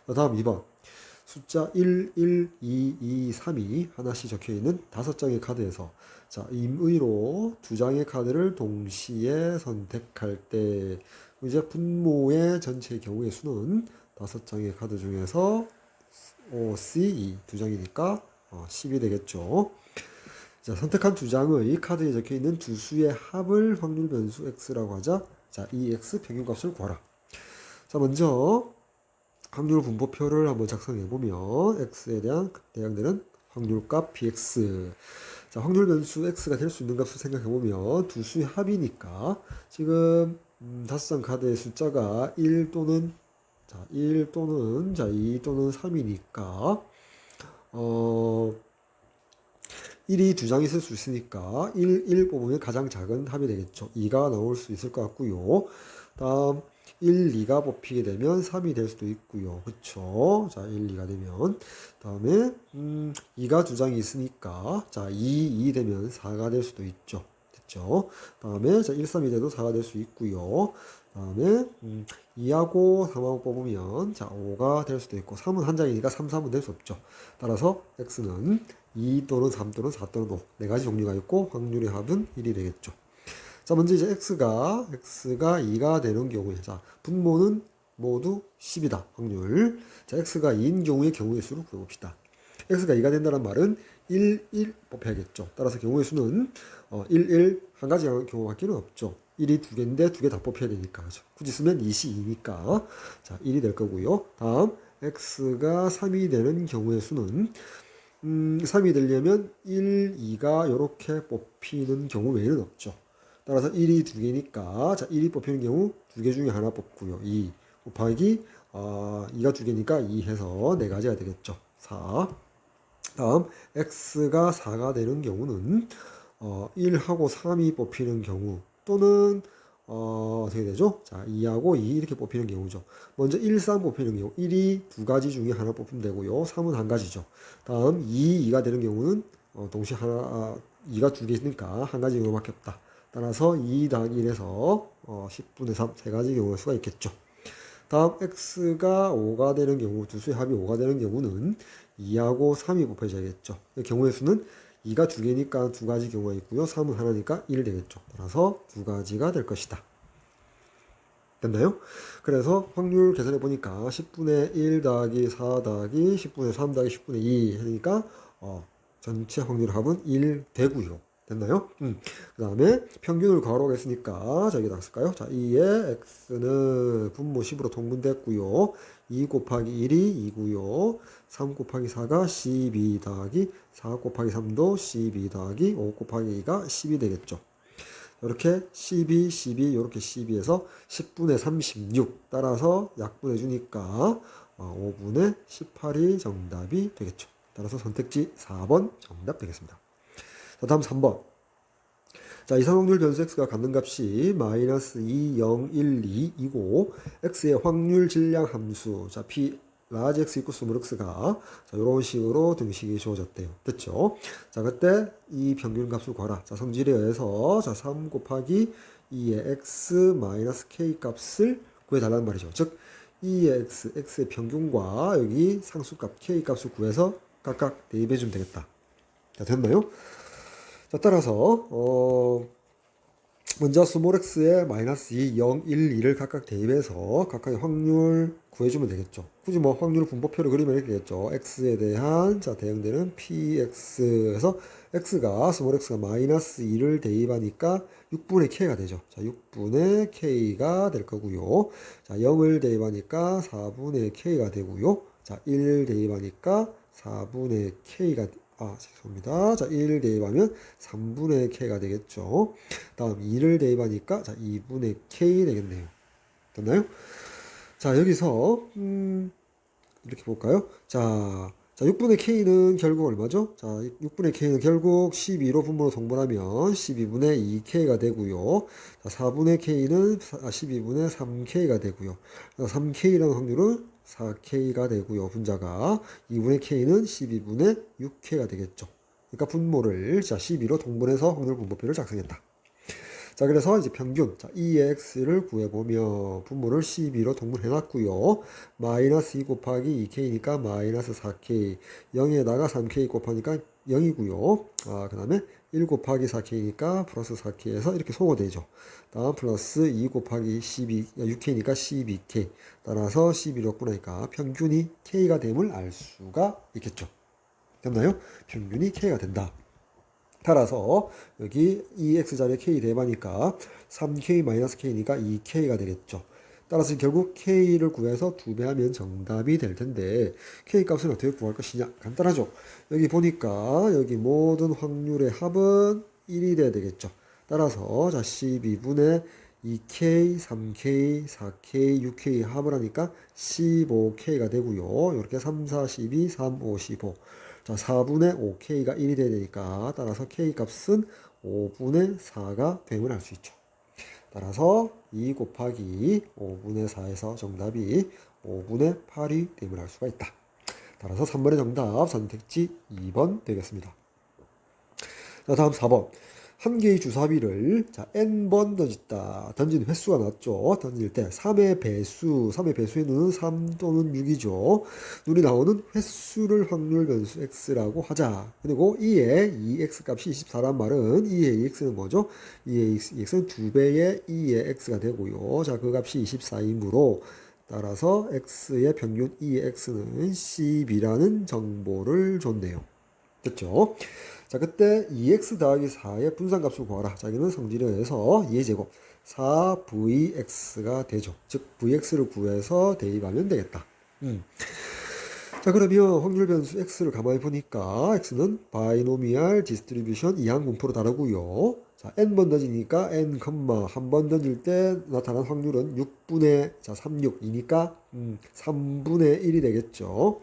자, 다음 2번. 숫자 1, 1, 2, 2, 3이 하나씩 적혀있는 5장의 카드에서 자, 임의로 2장의 카드를 동시에 선택할 때 이제 분모의 전체 경우의 수는 5장의 카드 중에서 O, C, E 2장이니까 10이 되겠죠. 자, 선택한 2장의 카드에 적혀있는 두 수의 합을 확률 변수 x라고 하자. 자, 이 x 평균값을 구하라. 자, 먼저 확률 분포표를 한번 작성해 보면 x에 대한 대항되는 확률값 bx. 자, 확률 변수 x가 될 수 있는 값을 생각해 보면 두 수의 합이니까 지금 5장 카드의 숫자가 1 또는 2 또는 3이니까 1이 2장이 있을 수 있으니까 1 뽑으면 가장 작은 합이 되겠죠. 2가 나올 수 있을 것 같고요. 다음 1, 2가 뽑히게 되면 3이 될 수도 있고요. 그쵸? 자, 1, 2가 되면 다음에 2가 2장이 있으니까 자, 2 되면 4가 될 수도 있죠. 됐죠? 다음에 자, 1, 3이 돼도 4가 될 수 있고요. 다음에 2하고 3하고 뽑으면 자, 5가 될 수도 있고 3은 한 장이니까 3, 3은 될 수 없죠. 따라서 x는 2 또는 3 또는 4 또는 5 네 가지 종류가 있고 확률의 합은 1이 되겠죠. 자, 먼저 이제 x가 2가 되는 경우에 자, 분모는 모두 10이다. 확률. 자, x가 2인 경우의 수를 구해봅시다. x가 2가 된다는 말은 1, 1 뽑혀야겠죠. 따라서 경우의 수는 1, 1 한 가지 경우밖에 없죠. 1이 2개인데 2개 다 뽑혀야 되니까. 그렇죠? 굳이 쓰면 2이 2니까 자, 1이 될 거고요. 다음 x가 3이 되는 경우의 수는 3이 되려면 1, 2가 이렇게 뽑히는 경우 외에는 없죠. 따라서 1이 2개니까 자, 1이 뽑히는 경우 2개 중에 하나 뽑고요. 2 곱하기 2가 2개니까 2 해서 4가지가 되겠죠. 4. 다음 x가 4가 되는 경우는 1하고 3이 뽑히는 경우 또는 어떻게 되죠? 자, 2하고 2 이렇게 뽑히는 경우죠. 먼저 1, 3 뽑히는 경우 1이 2가지 중에 하나 뽑히면 되고요. 3은 한 가지죠. 다음 2, 2가 되는 경우는 동시에 2가 2개 있으니까 한 가지 경우밖에 없다. 따라서 2 더하기 1에서 10분의 3 세 가지 경우의 수가 있겠죠. 다음 x가 5가 되는 경우 두 수의 합이 5가 되는 경우는 2하고 3이 뽑혀져야겠죠. 경우의 수는 2가 2개니까 2가지 경우가 있고요. 3은 하나니까 1 되겠죠. 따라서 2가지가 될 것이다. 됐나요? 그래서 확률 계산해 보니까 10분의 1 더하기 4 더하기 10분의 3 더하기 10분의 2 하니까 전체 확률 합은 1 되고요. 됐나요? 그 다음에 평균을 괄호로 했으니까 자, 여기다 쓸까요? 자, 2의 x는 분모 10으로 통분됐고요. 2 곱하기 1이 2고요. 3 곱하기 4가 12 더하기 4 곱하기 3도 12 더하기 5 곱하기 2가 10이 되겠죠. 이렇게 12, 12, 이렇게 12에서 10분의 36 따라서 약분해 주니까 5분의 18이 정답이 되겠죠. 따라서 선택지 4번 정답 되겠습니다. 자, 다음 3번. 자, 이상확률 변수 x가 갖는 값이 마이너스 2, 0, 1, 2이고 x의 확률 질량 함수 자, p 라지 x 이퀄 스몰 x가 자, 이런 식으로 등식이 주어졌대요. 됐죠? 자, 그때 이 평균 값을 구하라. 자, 성질에 의해서 자, 3 곱하기 2의 x 마이너스 k 값을 구해달라는 말이죠. 즉 2의 x의 평균과 여기 상수값 k 값을 구해서 각각 대입해 주면 되겠다. 자, 됐나요? 자, 따라서 먼저 스몰 x에 마이너스 2, 0, 1, 2를 각각 대입해서 각각의 확률 구해주면 되겠죠. 굳이 뭐 확률 분포표를 그리면 이렇게 되겠죠. x에 대한 자, 대응되는 px에서 스몰 x가 마이너스 2를 대입하니까 6분의 k가 되죠. 자, 6분의 k가 될 거고요. 자, 0을 대입하니까 4분의 k가 되고요. 자, 1 대입하니까 4분의 k가 죄송합니다. 자, 1을 대입하면 3분의 k가 되겠죠. 다음 2를 대입하니까 자, 2분의 k 되겠네요. 됐나요? 자, 여기서 이렇게 볼까요? 자, 6분의 k는 결국 얼마죠? 자, 6분의 k는 결국 12로 분모로 통분하면 12분의 2k가 되고요. 자, 4분의 k는 12분의 3k가 되고요. 3k라는 확률은 4k가 되고요. 분자가 2분의 k는 12분의 6k가 되겠죠. 그러니까 분모를 자, 12로 통분해서 확률 분모표를 작성했다. 자, 그래서 이제 평균, 자, 2의 x를 구해보면 분모를 12로 동분해놨고요. 마이너스 2 곱하기 2k니까 마이너스 4k, 0에다가 3k 곱하니까 0이고요. 그 다음에 1 곱하기 4k니까 플러스 4k에서 이렇게 소거되죠. 다음 플러스 2 곱하기 6k니까 12k. 따라서 12로 구하니까 평균이 k가 됨을 알 수가 있겠죠. 됐나요? 평균이 k가 된다. 따라서 여기 2x 자리에 k 대입하니까 3k-k니까 2k가 되겠죠. 따라서 결국 k를 구해서 2배 하면 정답이 될 텐데 k 값은 어떻게 구할 것이냐? 간단하죠. 여기 보니까 여기 모든 확률의 합은 1이 돼야 되겠죠. 따라서 자 12분의 2k, 3k, 4k, 6k 합을 하니까 15k가 되고요. 이렇게 3, 4, 12, 3, 5, 15. 자, 4분의 5k가 1이 돼야 되니까 따라서 k 값은 5분의 4가 됨을 알 수 있죠. 따라서 2 곱하기 5분의 4에서 정답이 5분의 8이 됨을 알 수가 있다. 따라서 3번의 정답 선택지 2번 되겠습니다. 자, 다음 4번. 한 개의 주사위를 자 n번 던졌다. 던진 횟수가 나왔죠. 던질 때 3의 배수의 눈은 3 또는 6이죠. 눈이 나오는 횟수를 확률 변수 x라고 하자. 그리고 2의 2x 값이 24란 말은 2의 2x는 뭐죠? 2의 2x는 2배의 2의 x가 되고요. 자, 그 값이 24이므로 따라서 x의 평균 2의 x는 10이라는 정보를 줬네요. 됐죠? 자, 그때 2x 더하기 4의 분산값을 구하라. 자, 여기는 성질에서 2의 제곱 4vx가 되죠. 즉 vx를 구해서 대입하면 되겠다. 자, 그러면 확률 변수 x를 가만히 보니까 x는 바이노미얼 디스트리뷰션 이항 분포로 다르고요. 자, n번 던지니까 n, 한 번 던질 때 나타난 확률은 6분의 36이니까 3분의 1이 되겠죠.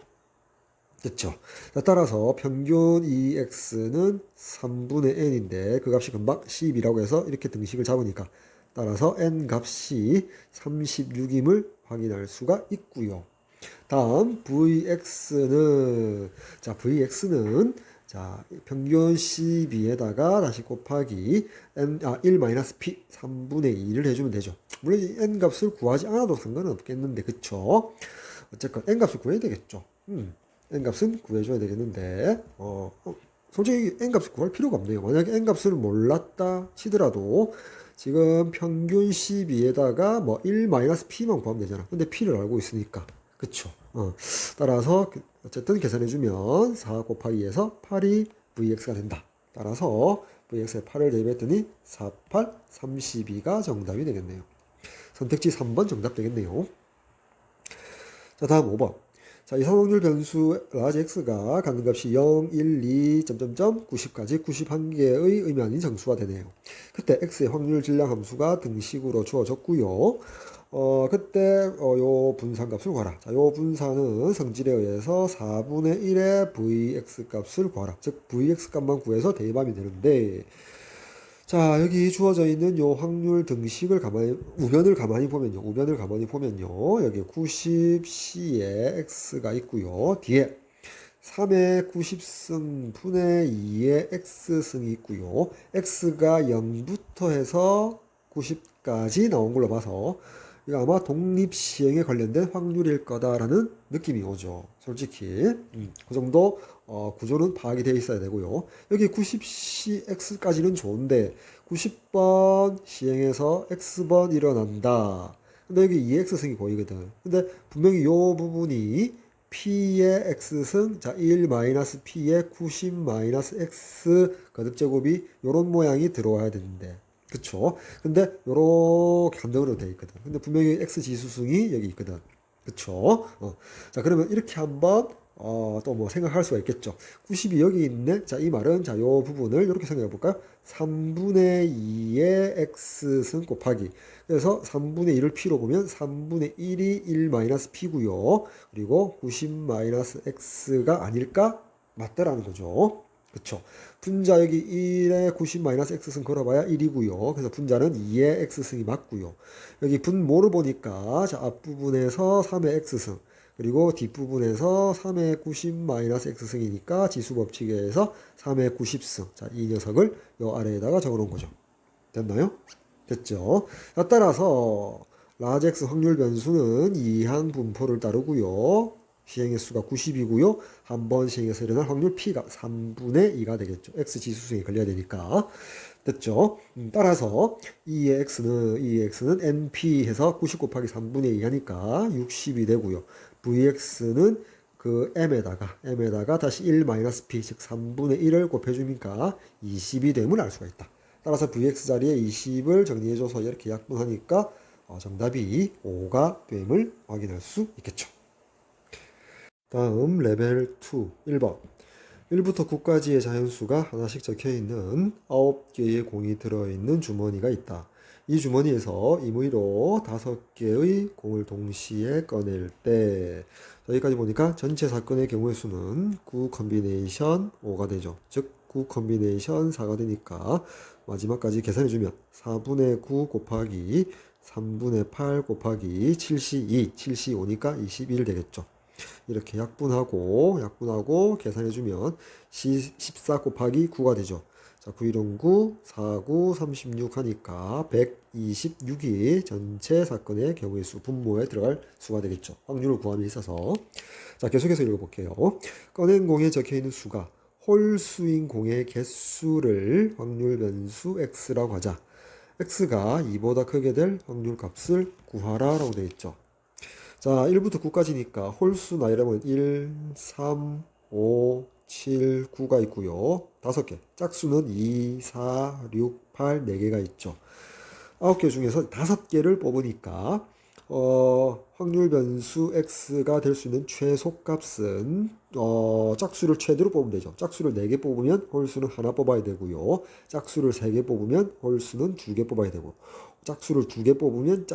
됐죠. 자, 따라서 평균 2x는 3분의 n인데 그 값이 금방 10이라고 해서 이렇게 등식을 잡으니까 따라서 n 값이 36임을 확인할 수가 있고요. 다음 vx는 평균 12에다가 다시 곱하기 1-p 3분의 2를 해주면 되죠. 물론 n 값을 구하지 않아도 상관은 없겠는데 그쵸? 어쨌건 n 값을 구해야 되겠죠. n값은 구해줘야 되겠는데 솔직히 n값을 구할 필요가 없네요. 만약에 n값을 몰랐다 치더라도 지금 평균 12에다가 뭐 1-p만 구하면 되잖아. 근데 p를 알고 있으니까 그쵸. 따라서 어쨌든 계산해주면 4 곱하기 2에서 8이 vx가 된다. 따라서 vx에 8을 대입했더니 4, 8, 32가 정답이 되겠네요. 선택지 3번 정답 되겠네요. 자, 다음 5번. 자, 이상확률 변수 라지 x가 갖는 값이 0, 1, 2, 90까지 91개의 의미 아닌 정수가 되네요. 그때 x의 확률 질량 함수가 등식으로 주어졌고요. 그때 요 분산값을 구하라. 자, 요 분산은 성질에 의해서 4분의 1의 vx 값을 구하라. 즉 vx 값만 구해서 대입하면 되는데 자, 여기 주어져 있는 요 확률 등식을 우변을 가만히 보면요. 여기 90c의 x가 있고요. 뒤에 3의 90승 분의 2의 x승이 있고요. x가 0부터 해서 90까지 나온 걸로 봐서 이거 아마 독립시행에 관련된 확률일 거다라는 느낌이 오죠. 솔직히 그 정도 구조는 파악이 되어 있어야 되고요. 여기 90cx까지는 좋은데 90번 시행해서 x번 일어난다. 근데 여기 2x승이 보이거든. 근데 분명히 이 부분이 p의 x승, 자 1-p의 90-x 거듭제곱이 이런 모양이 들어와야 되는데 그쵸? 근데 요렇게 한덩어리로 되어 있거든. 근데 분명히 x 지수승이 여기 있거든. 그쵸? 자, 그러면 이렇게 한번 또 뭐 생각할 수가 있겠죠. 90이 여기 있네. 자, 이 말은 자, 요 부분을 이렇게 생각해 볼까요? 3분의 2의 x승 곱하기. 그래서 3분의 2를 p로 보면 3분의 1이 1-p고요. 그리고 90-x가 아닐까? 맞다라는 거죠. 그쵸. 분자 여기 1에 90-x승 걸어봐야 1이고요. 그래서 분자는 2의 x승이 맞고요. 여기 분모를 보니까 자, 앞부분에서 3의 x승 그리고 뒷부분에서 3의 90-x승이니까 지수법칙에서 3의 90승. 자, 이 녀석을 요 아래에다가 적어놓은 거죠. 됐나요? 됐죠? 자, 따라서 라지 x 확률 변수는 이항 분포를 따르고요. 시행의 수가 90이고요. 한 번 시행해서 일어날 확률 p가 3분의 2가 되겠죠. x 지수 수행이 걸려야 되니까. 됐죠? 따라서 이 x는 np 해서 90 곱하기 3분의 2 하니까 60이 되고요. vx는 그 m에다가 다시 1-p 즉 3분의 1을 곱해주니까 20이 됨을 알 수가 있다. 따라서 vx 자리에 20을 정리해줘서 이렇게 약분하니까 정답이 5가 됨을 확인할 수 있겠죠. 다음 레벨 2 1번 1부터 9까지의 자연수가 하나씩 적혀있는 9개의 공이 들어있는 주머니가 있다. 이 주머니에서 임의로 5개의 공을 동시에 꺼낼 때 여기까지 보니까 전체 사건의 경우의 수는 9 컨비네이션 5가 되죠. 즉 9 컨비네이션 4가 되니까 마지막까지 계산해주면 4분의 9 곱하기 3분의 8 곱하기 7C2, 7C5니까 21 되겠죠. 이렇게 약분하고 계산해주면 14 곱하기 9가 되죠. 자, 9 1은 9, 4, 9, 36 하니까 126이 전체 사건의 경우의 수, 분모에 들어갈 수가 되겠죠. 확률을 구함에 있어서. 자, 계속해서 읽어볼게요. 꺼낸 공에 적혀있는 수가 홀수인 공의 개수를 확률 변수 x라고 하자. x가 2보다 크게 될 확률 값을 구하라 라고 되어 있죠. 자, 1부터 9까지니까 홀수 나열하면 1, 3, 5, 7, 9가 있고요. 5개. 짝수는 2, 4, 6, 8, 4개가 있죠. 9개 중에서 5개를 뽑으니까 확률 변수 x가 될 수 있는 최소값은 짝수를 최대로 뽑으면 되죠. 짝수를 4개 뽑으면 홀수는 하나 뽑아야 되고요. 짝수를 3개 뽑으면 홀수는 2개 뽑아야 되고, 짝수를 2개 뽑으면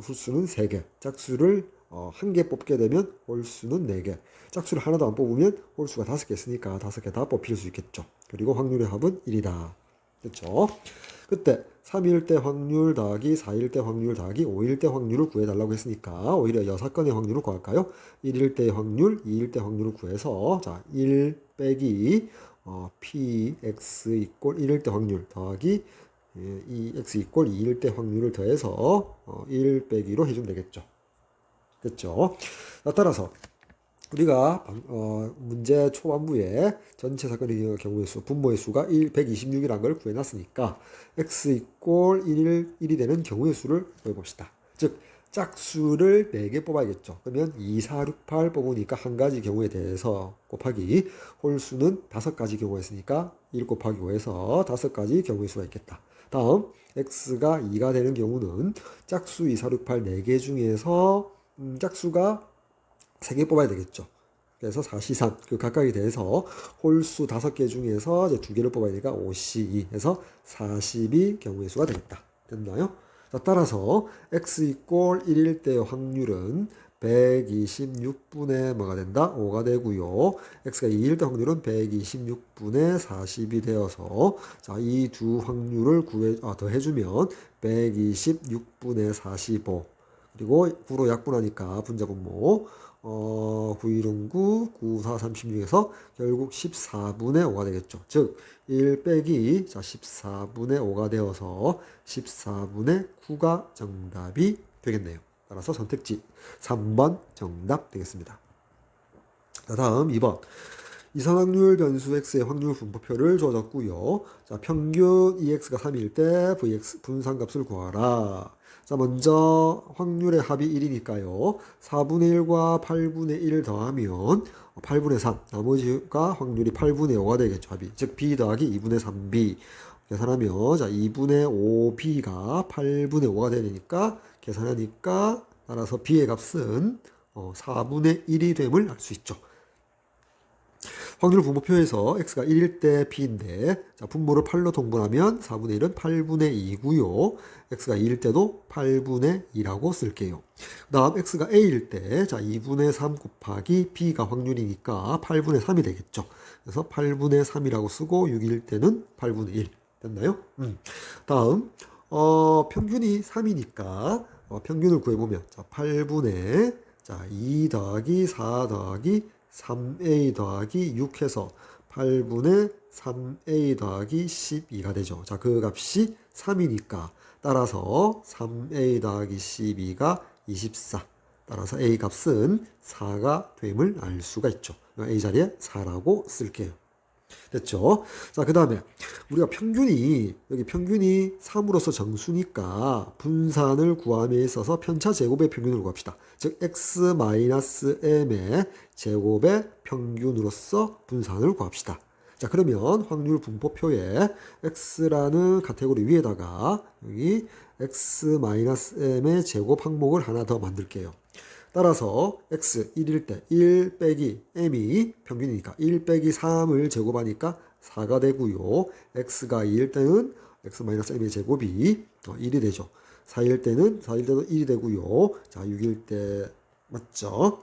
홀수는 3개, 짝수를 1개 뽑게 되면 홀수는 4개, 짝수를 하나도 안 뽑으면 홀수가 5개 있으니까 5개 다 뽑힐 수 있겠죠. 그리고 확률의 합은 1이다. 됐죠? 그때 3일 때 확률 더하기 4일 때 확률 더하기 5일 때 확률을 구해달라고 했으니까 오히려 6건의 확률을 구할까요? 1일 때 확률, 2일 때 확률을 구해서 자, 1 빼기 px 이꼴 1일 때 확률 더하기 2x 이꼴 2일 때 확률을 더해서 1 빼기로 해주면 되겠죠. 됐죠? 따라서 우리가 문제 초반부에 전체 사건의 경우의 수, 분모의 수가 126이라는 걸 구해놨으니까 x 이꼴 1이 되는 경우의 수를 구해봅시다. 즉 짝수를 4개 뽑아야겠죠. 그러면 2, 4, 6, 8 뽑으니까 한 가지 경우에 대해서 곱하기 홀수는 5가지 경우가 있으니까 1 곱하기 5에서 5가지 경우의 수가 있겠다. 다음 x가 2가 되는 경우는 짝수 2, 4, 6, 8 4개 중에서 짝수가 3개 뽑아야 되겠죠. 그래서 4C3 그 각각에 대해서 홀수 5개 중에서 이제 2개를 뽑아야 되니까 5C2 해서 40이 경우의 수가 되겠다. 됐나요? 자, 따라서 x 이꼴 1일 때의 확률은 126분의 뭐가 된다? 5가 되고요. x가 2일 때 확률은 126분의 40이 되어서 자, 이 두 확률을 더해주면 126분의 45 그리고 9로 약분하니까 분자분모 9 1은 9, 9, 4, 36에서 결국 14분의 5가 되겠죠. 즉, 1 빼기 14분의 5가 되어서 14분의 9가 정답이 되겠네요. 따라서 선택지 3번 정답 되겠습니다. 자, 다음 2번. 이상확률 변수 x의 확률 분포표를 주어졌고요. 자, 평균 EX가 3일 때 VX 분산값을 구하라. 자, 먼저 확률의 합이 1이니까요. 4분의 1과 8분의 1을 더하면 8분의 3, 나머지가 확률이 8분의 5가 되겠죠. 합이. 즉 B 더하기 2분의 3B 계산하면 자, 2분의 5B가 8분의 5가 되니까 계산하니까 따라서 B의 값은 4분의 1이 됨을 알 수 있죠. 확률 분모표에서 x가 1일 때 b인데 자, 분모를 8로 통분하면 4분의 1은 8분의 2고요. x가 2일 때도 8분의 2라고 쓸게요. 그 다음 x가 a일 때 자, 2분의 3 곱하기 b가 확률이니까 8분의 3이 되겠죠. 그래서 8분의 3이라고 쓰고 6일 때는 8분의 1 됐나요? 다음 평균이 3이니까 평균을 구해보면 자, 8분의 자, 2 더하기 4 더하기 3a 더하기 6 해서 8분의 3a 더하기 12가 되죠. 자, 그 값이 3이니까 따라서 3a 더하기 12가 24. 따라서 a 값은 4가 됨을 알 수가 있죠. a 자리에 4라고 쓸게요. 됐죠? 자, 그 다음에 우리가 여기 평균이 3으로서 정수니까 분산을 구함에 있어서 편차 제곱의 평균을 구합시다. 즉 x-m의 제곱의 평균으로서 분산을 구합시다. 자, 그러면 확률 분포표에 x라는 카테고리 위에다가 여기 x-m의 제곱 항목을 하나 더 만들게요. 따라서 x 1일 때 1 빼기 m이 평균이니까 1 빼기 3을 제곱하니까 4가 되고요. x가 2일 때는 x-m의 제곱이 1이 되죠. 4일 때도 1이 되고요. 자, 6일 때 맞죠?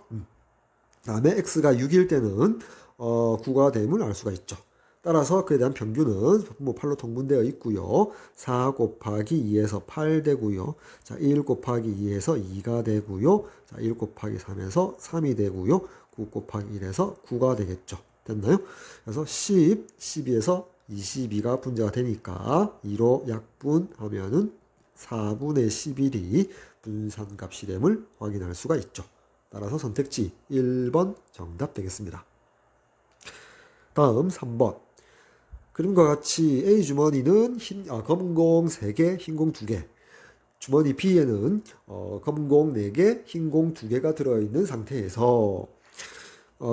다음에 x가 6일 때는 9가 됨을 알 수가 있죠. 따라서 그에 대한 평균은 뭐 8로 통분되어 있고요. 4 곱하기 2에서 8 되고요. 자, 1 곱하기 2에서 2가 되고요. 자, 1 곱하기 3에서 3이 되고요. 9 곱하기 1에서 9가 되겠죠. 됐나요? 그래서 10, 12에서 22가 분자가 되니까 2로 약분하면은 4분의 11이 분산값이 됨을 확인할 수가 있죠. 따라서 선택지 1번 정답 되겠습니다. 다음 3번. 그림과 같이 A 주머니는 검은 공 3개, 흰 공 2개. 주머니 B에는 검은 공 4개, 흰 공 2개가 들어있는 상태에서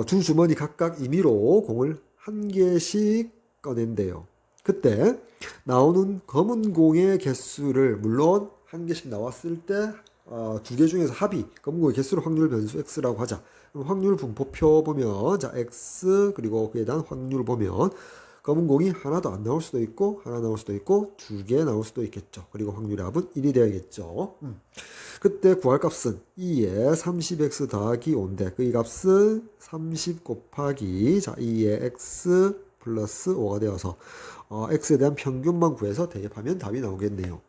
두 주머니 각각 임의로 공을 1개씩 꺼낸대요. 그때 나오는 검은 공의 개수를 물론 1개씩 나왔을 때 2개 중에서 합이 검은 공의 개수를 확률 변수 x라고 하자. 그럼 확률 분포표 보면 자 x 그리고 그에 대한 확률 보면 검은 공이 하나도 안 나올 수도 있고 하나 나올 수도 있고 2개 나올 수도 있겠죠. 그리고 확률의 합은 1이 되어야겠죠. 그때 구할 값은 2에 30x 더하기 5인데 그 이 값은 30 곱하기 자 2에 x 플러스 5가 되어서 x에 대한 평균만 구해서 대입하면 답이 나오겠네요.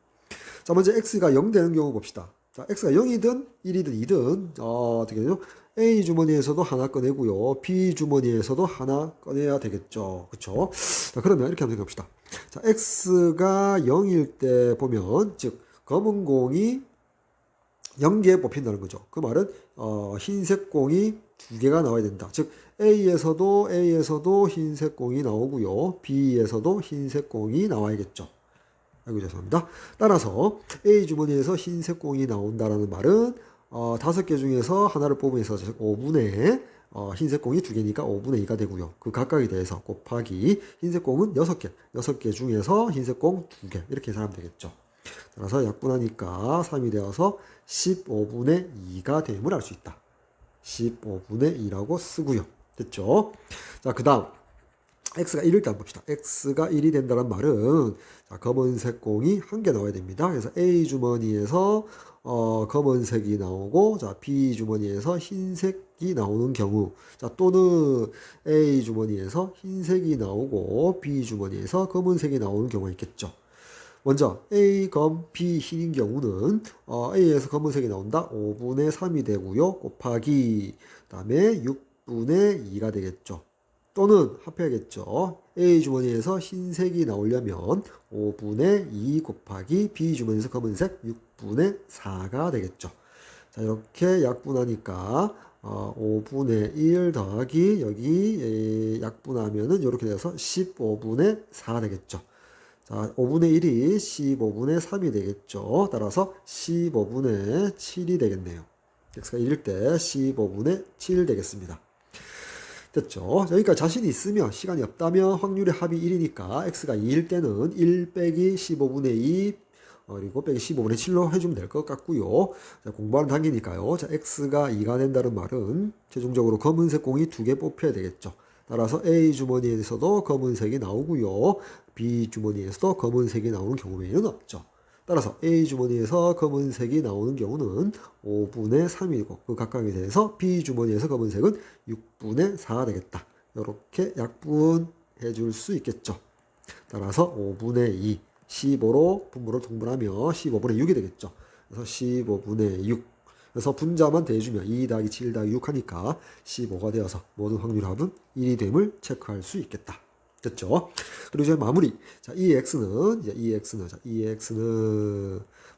자, 먼저 x가 0 되는 경우 봅시다. 자, x가 0이든 1이든 2든 어떻게 되죠? A 주머니에서도 하나 꺼내고요. B 주머니에서도 하나 꺼내야 되겠죠. 그쵸? 자, 그러면 이렇게 한번 생각합시다. 자, x가 0일 때 보면 즉 검은 공이 0개 뽑힌다는 거죠. 그 말은 흰색 공이 2개가 나와야 된다. 즉 A에서도 흰색 공이 나오고요. B에서도 흰색 공이 나와야겠죠. 아이고 죄송합니다. 따라서 A 주머니에서 흰색 공이 나온다라는 말은 5개 중에서 하나를 뽑으면서 5분의 흰색 공이 2개니까 5분의 2가 되고요. 그 각각에 대해서 곱하기 흰색 공은 6개. 6개 중에서 흰색 공 2개. 이렇게 계산하면 되겠죠. 따라서 약분하니까 3이 되어서 15분의 2가 됨을 알 수 있다. 15분의 2라고 쓰고요. 됐죠? 자, 그 다음 x가 1일 때 한번 봅시다. x가 1이 된다는 말은 자, 검은색 공이 1개 나와야 됩니다. 그래서 A 주머니에서 검은색이 나오고 자, B 주머니에서 흰색이 나오는 경우 자, 또는 A 주머니에서 흰색이 나오고 B 주머니에서 검은색이 나오는 경우가 있겠죠. 먼저 A, 검, B, 흰인 경우는 A에서 검은색이 나온다. 5분의 3이 되고요. 곱하기 그다음에 6분의 2가 되겠죠. 또는 합해야겠죠. A 주머니에서 흰색이 나오려면 5분의 2 곱하기 B 주머니에서 검은색 6분의 4가 되겠죠. 자, 이렇게 약분하니까 5분의 1 더하기 여기 약분하면은 이렇게 돼서 15분의 4 되겠죠. 자, 5분의 1이 15분의 3이 되겠죠. 따라서 15분의 7이 되겠네요. x가 1일 때 15분의 7 되겠습니다. 됐죠? 여기까지 자신이 있으면 시간이 없다면 확률의 합이 1이니까 x가 2일 때는 1 빼기 15분의 2 그리고 빼기 15분의 7로 해주면 될 것 같고요. 자, 공부하는 단계니까요. 자, x가 2가 된다는 말은 최종적으로 검은색 공이 2개 뽑혀야 되겠죠. 따라서 A 주머니에서도 검은색이 나오고요. B 주머니에서도 검은색이 나오는 경우에는 없죠. 따라서 A 주머니에서 검은색이 나오는 경우는 5분의 3이고 그 각각에 대해서 B 주머니에서 검은색은 6분의 4가 되겠다. 이렇게 약분해 줄 수 있겠죠. 따라서 5분의 2, 15로 분모를 통분하며 15분의 6이 되겠죠. 그래서 15분의 6. 그래서 분자만 대주면 2 더하기 7 더하기 6 하니까 15가 되어서 모든 확률 합은 1이 됨을 체크할 수 있겠다. 됐죠? 그리고 이제 마무리. 자, EX는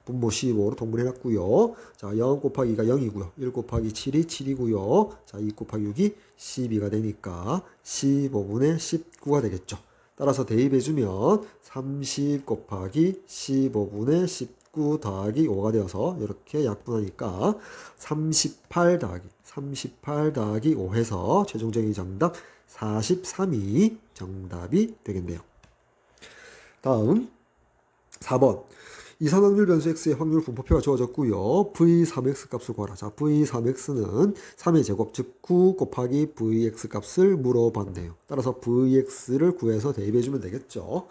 분모 15로 통분해놨고요. 자, 0 곱하기 2가 0이고요. 1 곱하기 7이 7이고요. 자, 2 곱하기 6이 12가 되니까 15분의 19가 되겠죠. 따라서 대입해주면 30 곱하기 15분의 19 더하기 5가 되어서 이렇게 약분하니까 38 더하기 5 해서 최종적인 정답 43이 정답이 되겠네요. 다음 4번 이산확률 변수 x의 확률 분포표가 주어졌고요. v3x 값을 구하라. 자, v3x는 3의 제곱 즉 9 곱하기 vx 값을 물어봤네요. 따라서 vx를 구해서 대입해주면 되겠죠.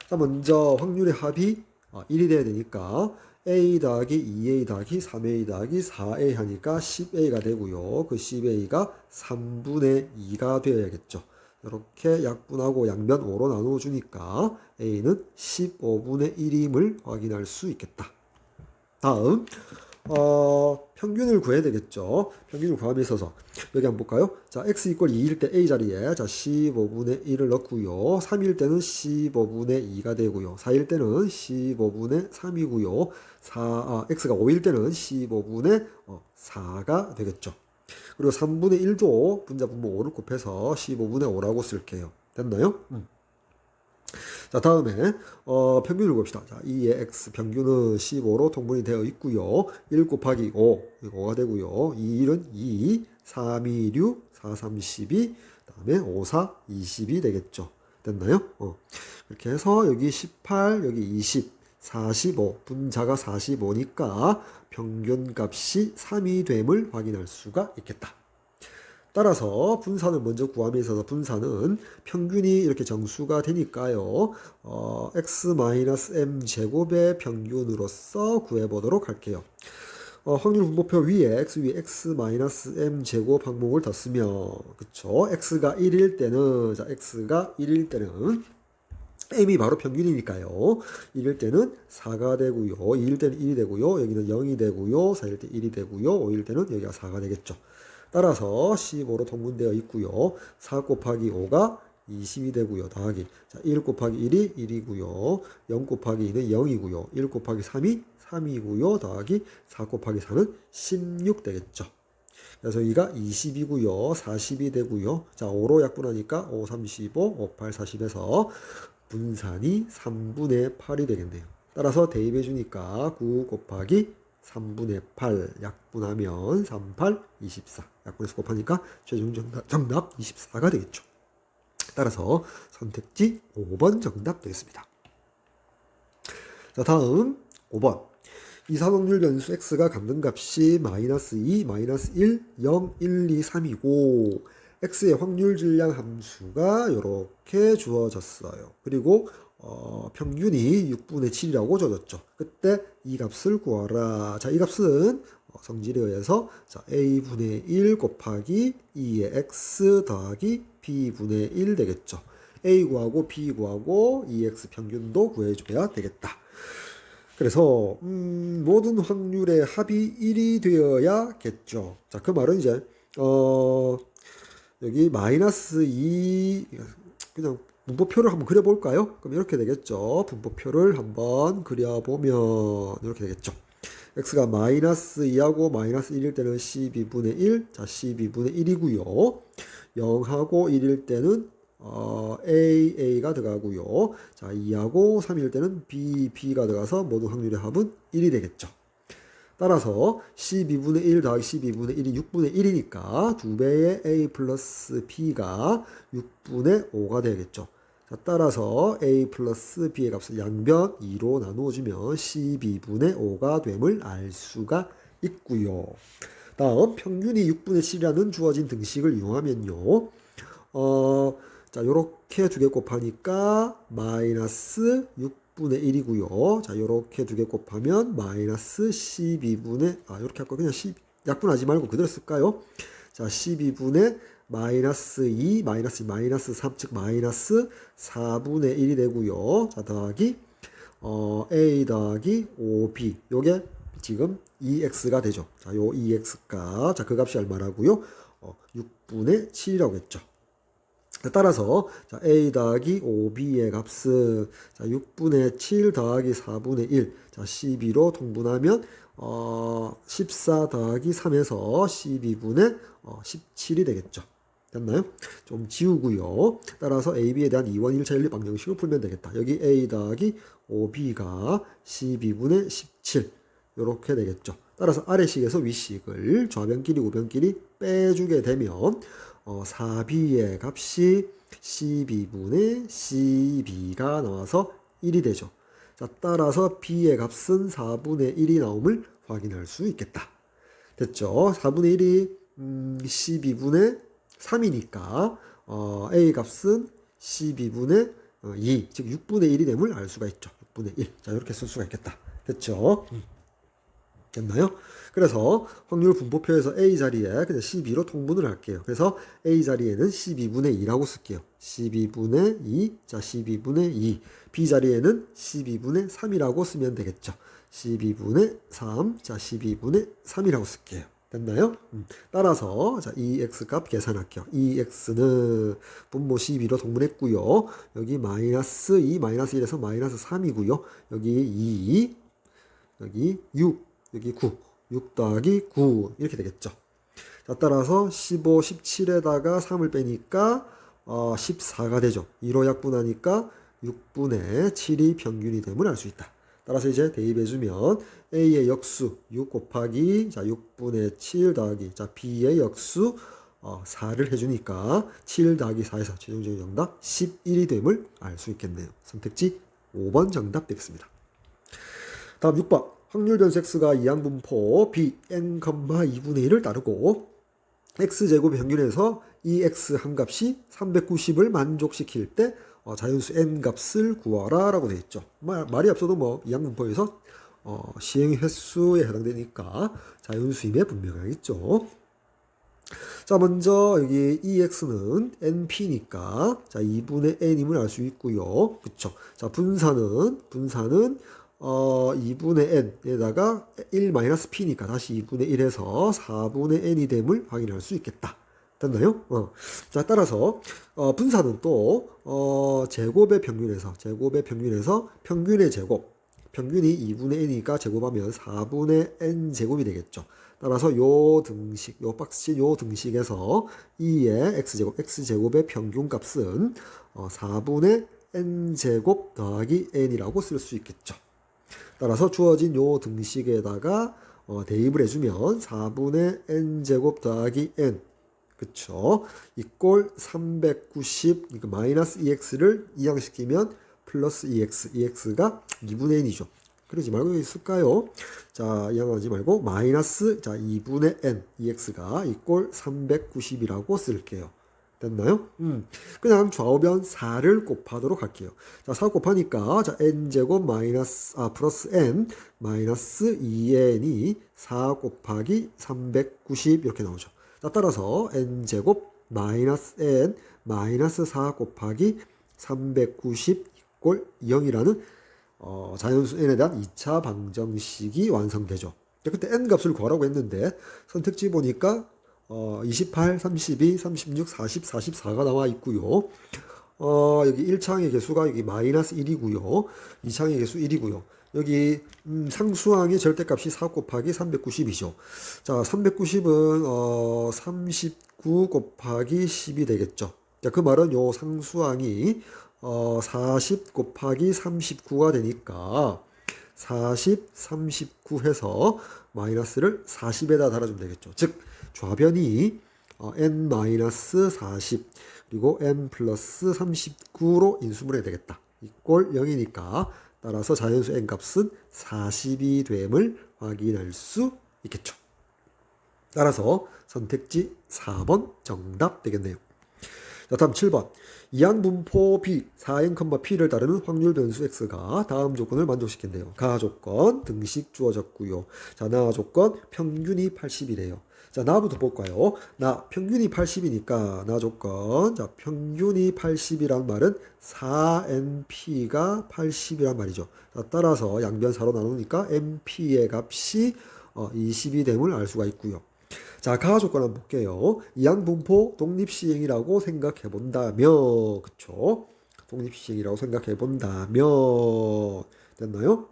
자, 먼저 확률의 합이 1이 돼야 되니까 a 더하기 2a 더하기 3a 더하기 4a 하니까 10a가 되고요. 그 10a가 3분의 2가 되어야겠죠. 이렇게 약분하고 양변 5로 나누어 주니까 a는 15분의 1임을 확인할 수 있겠다. 다음 평균을 구해야 되겠죠. 평균을 구함에 있어서 여기 한번 볼까요? 자, x 이퀄 2일 때 a 자리에 자 15분의 1을 넣고요. 3일 때는 15분의 2가 되고요. 4일 때는 15분의 3이고요. x가 5일 때는 15분의 4가 되겠죠. 그리고 3분의 1도 분자 분모 5를 곱해서 15분의 5라고 쓸게요. 됐나요? 자, 다음에 평균을 봅시다. 자, 2의 x 평균은 15로 통분이 되어 있고요. 1 곱하기 5, 이거 5가 되고요. 2, 1은 2, 3, 2, 6, 4, 3, 12, 다음에 5, 4, 20이 되겠죠. 됐나요? 이렇게 해서 여기 18, 여기 20, 45, 분자가 45니까 평균값이 3이 됨을 확인할 수가 있겠다. 따라서 분산을 먼저 구함에 있어서 분산은 평균이 이렇게 정수가 되니까요. x-m 제곱의 평균으로서 구해보도록 할게요. 확률 분모표 위에 x-m 제곱 항목을 더 쓰면 그쵸? x가 1일 때는 m이 바로 평균이니까요. 1일 때는 4가 되고요. 2일 때는 1이 되고요. 여기는 0이 되고요. 4일 때 1이 되고요. 5일 때는 여기가 4가 되겠죠. 따라서 15로 통분되어 있고요. 4 곱하기 5가 20이 되고요. 더하기. 자, 1 곱하기 1이 1이고요. 0 곱하기 2는 0이고요. 1 곱하기 3이 3이고요. 더하기 4 곱하기 4는 16 되겠죠. 그래서 여기가 20이고요. 40이 되고요. 자, 5로 약분하니까 5, 35, 5, 8, 40에서 분산이 3분의 8이 되겠네요. 따라서 대입해 주니까 9 곱하기 3분의 8 약분하면 38, 24. 약분해서 곱하니까 최종 정답 24가 되겠죠. 따라서 선택지 5번 정답 되겠습니다. 자, 다음 5번. 이산확률 변수 x가 감등값이 마이너스 2, 마이너스 1, 0, 1, 2, 3이고 x의 확률 질량 함수가 이렇게 주어졌어요. 그리고 평균이 6분의 7이라고 줘졌죠. 그때 이 값을 구하라. 자, 이 값은 성질에 의해서 자, a분의 1 곱하기 2의 x 더하기 b분의 1 되겠죠. a 구하고 b 구하고 2x 평균도 구해줘야 되겠다. 그래서 모든 확률의 합이 1이 되어야겠죠. 자, 그 말은 이제 여기 마이너스 2 그냥 분포표를 한번 그려볼까요? 그럼 이렇게 되겠죠. 분포표를 한번 그려보면 이렇게 되겠죠. x가 마이너스 2하고 마이너스 1일 때는 12분의 1, 자 12분의 1이고요. 0하고 1일 때는 a가 들어가고요. 자 2하고 3일 때는 b가 들어가서 모든 확률의 합은 1이 되겠죠. 따라서 12분의 1 더하기 12분의 1이 6분의 1이니까 2배의 a 플러스 b가 6분의 5가 되겠죠. 자, 따라서 a 플러스 b의 값을 양변 2로 나누어주면 12분의 5가 됨을 알 수가 있고요. 다음 평균이 6분의 7이라는 주어진 등식을 이용하면요. 자, 요렇게 두 개 곱하니까 마이너스 6분의 1이고요. 자, 요렇게 두 개 곱하면 마이너스 12분의, 요렇게 할 거 그냥 약분하지 말고 그대로 쓸까요? 자, 12분의 마이너스 2, 마이너스 3, 즉 마이너스 4분의 1이 되고요. 자, 더하기, a 더하기 5b. 요게 지금 2x가 되죠. 자, 요 2x가, 자, 그 값이 얼마라고요? 6분의 7이라고 했죠. 따라서 자, a 더하기 5b의 값은 자, 6분의 7 더하기 4분의 1 자, 12로 통분하면 14 더하기 3에서 12분의 17이 되겠죠. 됐나요? 좀 지우고요. 따라서 a, b에 대한 2원 1차 연립 방정식으로 풀면 되겠다. 여기 a 더하기 5b가 12분의 17 이렇게 되겠죠. 따라서 아래식에서 위식을 좌변끼리 우변끼리 빼주게 되면 4b의 값이 12분의 12가 나와서 1이 되죠. 자, 따라서 b의 값은 4분의 1이 나옴을 확인할 수 있겠다. 됐죠? 4분의 1이 12분의 3이니까 a 값은 12분의 2, 즉 6분의 1이 됨을 알 수가 있죠. 6분의 1. 자, 이렇게 쓸 수가 있겠다. 됐죠? 됐나요? 그래서 확률 분포표에서 A 자리에 그냥 12로 통분을 할게요. 그래서 A 자리에는 12분의 2라고 쓸게요. 12분의 2, 자 12분의 2. B 자리에는 12분의 3이라고 쓰면 되겠죠. 12분의 3, 자 12분의 3이라고 쓸게요. 됐나요? 따라서 자 2x 값 계산할게요. 2x는 분모 12로 통분했고요. 여기 마이너스 2, 마이너스 1에서 마이너스 3이고요. 여기 2, 여기 6, 여기 9, 6 더하기 9 이렇게 되겠죠. 자, 따라서 15, 17에다가 3을 빼니까 14가 되죠. 2로 약분하니까 6분의 7이 평균이 됨을 알 수 있다. 따라서 이제 대입해주면 A의 역수 6 곱하기 자 6분의 7 더하기 자 B의 역수 4를 해주니까 7 더하기 4에서 최종적인 정답 11이 됨을 알 수 있겠네요. 선택지 5번 정답 되겠습니다. 다음 6번 확률 변수 x가 이항분포 b n, 2분의 1을 따르고 x제곱의 평균에서 이 x 한 값이 390을 만족시킬 때 자연수 n 값을 구하라 라고 되어 있죠. 말이 앞서도 뭐 이항분포에서 시행 횟수에 해당되니까 자연수임에 분명하겠죠. 자, 먼저 여기 EX는 NP니까 자 2분의 N임을 알 수 있고요. 그쵸? 자, 분산은 2분의 N에다가 1-P니까 다시 2분의 1에서 4분의 N이 됨을 확인할 수 있겠다. 됐나요? 자, 따라서 분산은 또 제곱의 평균에서 평균의 제곱, 평균이 2분의 n이니까 제곱하면 4분의 n 제곱이 되겠죠. 따라서 요 등식, 요 박스신 요 등식에서 2의 x제곱의 평균값은 4분의 n제곱 더하기 n이라고 쓸 수 있겠죠. 따라서 주어진 요 등식에다가 대입을 해주면 4분의 n제곱 더하기 n 그쵸? 이꼴 390, 그러니까 마이너스 2x를 이항시키면 플러스 2x가 2분의 n이죠. 그러지 말고 여기 쓸까요? 자, 이항하지 말고 마이너스 자 2분의 n, 2x가 이꼴 390이라고 쓸게요. 됐나요? 그냥 좌우변 4를 곱하도록 할게요. 자, 4 곱하니까 자 n제곱 플러스 n 마이너스 2n이 4 곱하기 390 이렇게 나오죠. 자, 따라서 n제곱 마이너스 n 마이너스 4 곱하기 390 이꼴 0이라는 자연수 n에 대한 2차 방정식이 완성되죠. 그때 n 값을 구하라고 했는데 선택지 보니까 28, 32, 36, 40, 44가 나와 있고요. 여기 1창의 개수가 여기 마이너스 1이고요. 2창의 개수 1이고요. 여기 상수항의 절대값이 4 곱하기 390이죠. 자, 390은 39 곱하기 10이 되겠죠. 자, 그 말은 요 상수항이 40 곱하기 39가 되니까 40, 39 해서 마이너스를 40에다 달아주면 되겠죠. 즉 좌변이 n-40 그리고 n 플러스 39로 인수분해 해야 되겠다. 이꼴 0이니까 따라서 자연수 n 값은 40이 됨을 확인할 수 있겠죠. 따라서 선택지 4번 정답 되겠네요. 자, 다음 7번. 이항분포 B, 4n, P를 따르는 확률 변수 X가 다음 조건을 만족시킨대요. 가 조건, 등식 주어졌고요. 자, 나 조건, 평균이 80이래요. 자, 나부터 볼까요? 나, 평균이 80이니까, 나 조건, 자, 평균이 80이란 말은 4np가 80이란 말이죠. 자, 따라서 양변 4로 나누니까 np의 값이 20이 됨을 알 수가 있고요. 자, 가하 조건 한번 볼게요. 이항분포 독립시행이라고 생각해 본다면, 그쵸? 독립시행이라고 생각해 본다면, 됐나요?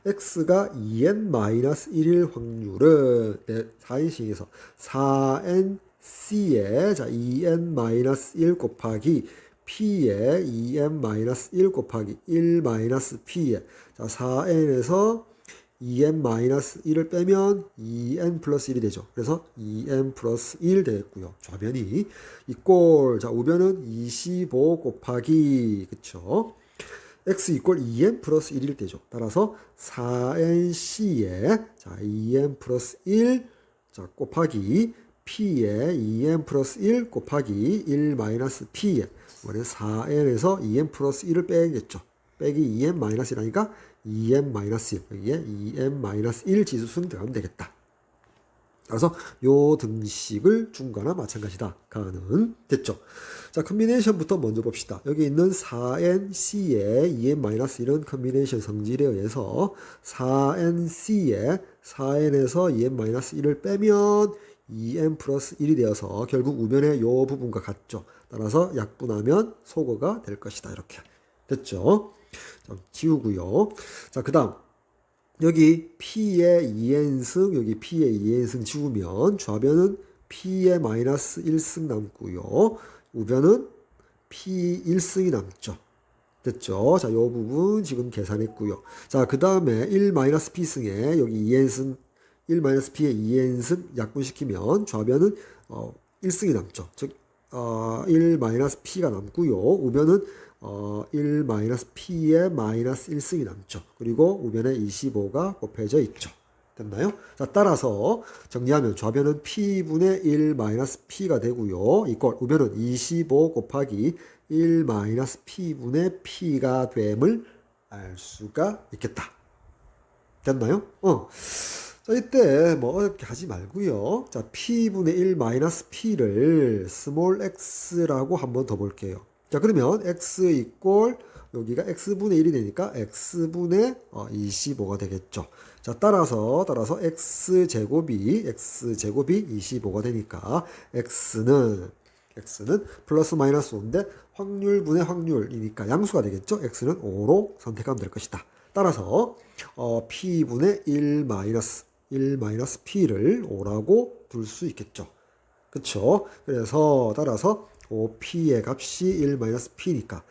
x가 2n-1일 확률은 4인식에서 4nc에 자 2n-1 곱하기 p에 2n-1 곱하기 1-p에 자 4n에서 2n-1을 빼면 2n 플러스 1이 되죠. 그래서 2n 플러스 1 되겠고요. 좌변이 이꼴 자 우변은 25 곱하기 그쵸? x 이꼴 2n 플러스 1일 때죠. 따라서 4nc에 자 2n 플러스 1 자 곱하기 p에 2n 플러스 1 곱하기 1 마이너스 p에 이번엔 4n에서 2n 플러스 1을 빼겠죠. 빼기 2n 마이너스 1하니까 2n 마이너스 1 여기에 2n 마이너스 1 지수승 들어가면 되겠다. 그래서 요 등식을 중과나 마찬가지다. 가는 됐죠. 자, 컨비네이션부터 먼저 봅시다. 여기 있는 4nc에 2n-1은 컨비네이션 성질에 의해서 4nc에 4n에서 2n-1을 빼면 2n 플러스 1이 되어서 결국 우변의 요 부분과 같죠. 따라서 약분하면 소거가 될 것이다. 이렇게 됐죠. 자, 지우고요. 자, 그 다음 여기 p의 2n승 여기 p의 2n승 지우면 좌변은 p의 마이너스 1승 남고요. 우변은 p 1승이 남죠. 됐죠? 자, 요 부분 지금 계산했고요. 자, 그 다음에 1-p승에 여기 2n승 1-p의 2n승 약분시키면 좌변은 1승이 남죠. 즉 1-p가 남고요. 우변은 1-p의 마이너스 1승이 남죠. 그리고 우변에 25가 곱해져 있죠. 됐나요? 자, 따라서 정리하면 좌변은 p분의 1-p가 되고요. 이꼴 우변은 25 곱하기 1-p분의 p가 됨을 알 수가 있겠다. 됐나요? 자, 이때 뭐 어렵게 하지 말고요. 자, p분의 1-p를 스몰 x라고 한번 더 볼게요. 자, 그러면 x 이꼴 여기가 x분의 1이 되니까 x분의 25가 되겠죠. 자, 따라서 x제곱이 25가 되니까 x는 플러스 마이너스 5인데 확률분의 확률이니까 양수가 되겠죠. x는 5로 선택하면 될 것이다. 따라서 p분의 1-p를 5라고 둘 수 있겠죠. 그쵸? 그래서 따라서 5p의 값이 1-p니까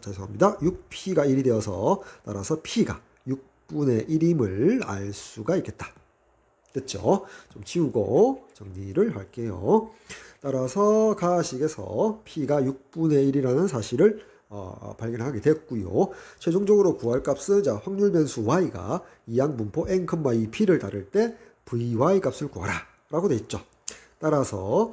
죄송합니다. 6p가 1이 되어서 따라서 p가 6분의 1임을 알 수가 있겠다. 됐죠? 좀 지우고 정리를 할게요. 따라서 가식에서 p가 6분의 1이라는 사실을 발견하게 됐고요. 최종적으로 구할 값은 자, 확률 변수 y가 이항분포 n,2p를 다룰 때 vy 값을 구하라 라고 돼 있죠. 따라서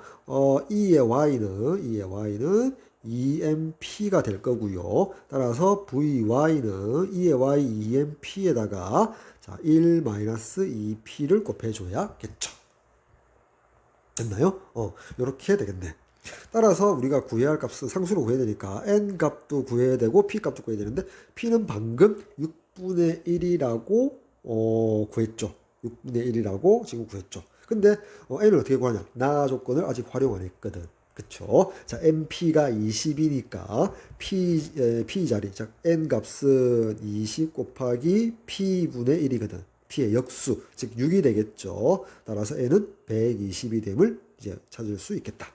E의 Y는 2MP가 될 거고요. 따라서 VY는 E의 Y 2MP에다가 자, 1-2P를 곱해줘야겠죠. 됐나요? 이렇게 되겠네. 따라서 우리가 구해야 할 값은 상수로 구해야 되니까 n 값도 구해야 되고 p 값도 구해야 되는데 p는 방금 6분의 1이라고 구했죠. 6분의 1이라고 지금 구했죠. 근데 n을 어떻게 구하냐? 나 조건을 아직 활용 안 했거든. 그쵸? 자, np가 20이니까 p 자리, 즉 n 값은 20 곱하기 p분의 1이거든. p의 역수, 즉 6이 되겠죠. 따라서 n은 120이 됨을 이제 찾을 수 있겠다.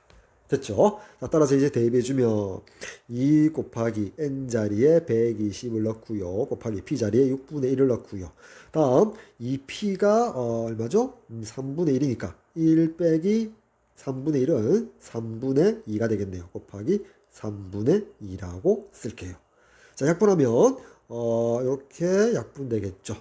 됐죠? 자, 따라서 이제 대입해주면 2 곱하기 n 자리에 120을 넣고요. 곱하기 p 자리에 6분의 1을 넣고요. 다음 이 p가 얼마죠? 3분의 1이니까 1 빼기 3분의 1은 3분의 2가 되겠네요. 곱하기 3분의 2라고 쓸게요. 자, 약분하면 이렇게 약분되겠죠.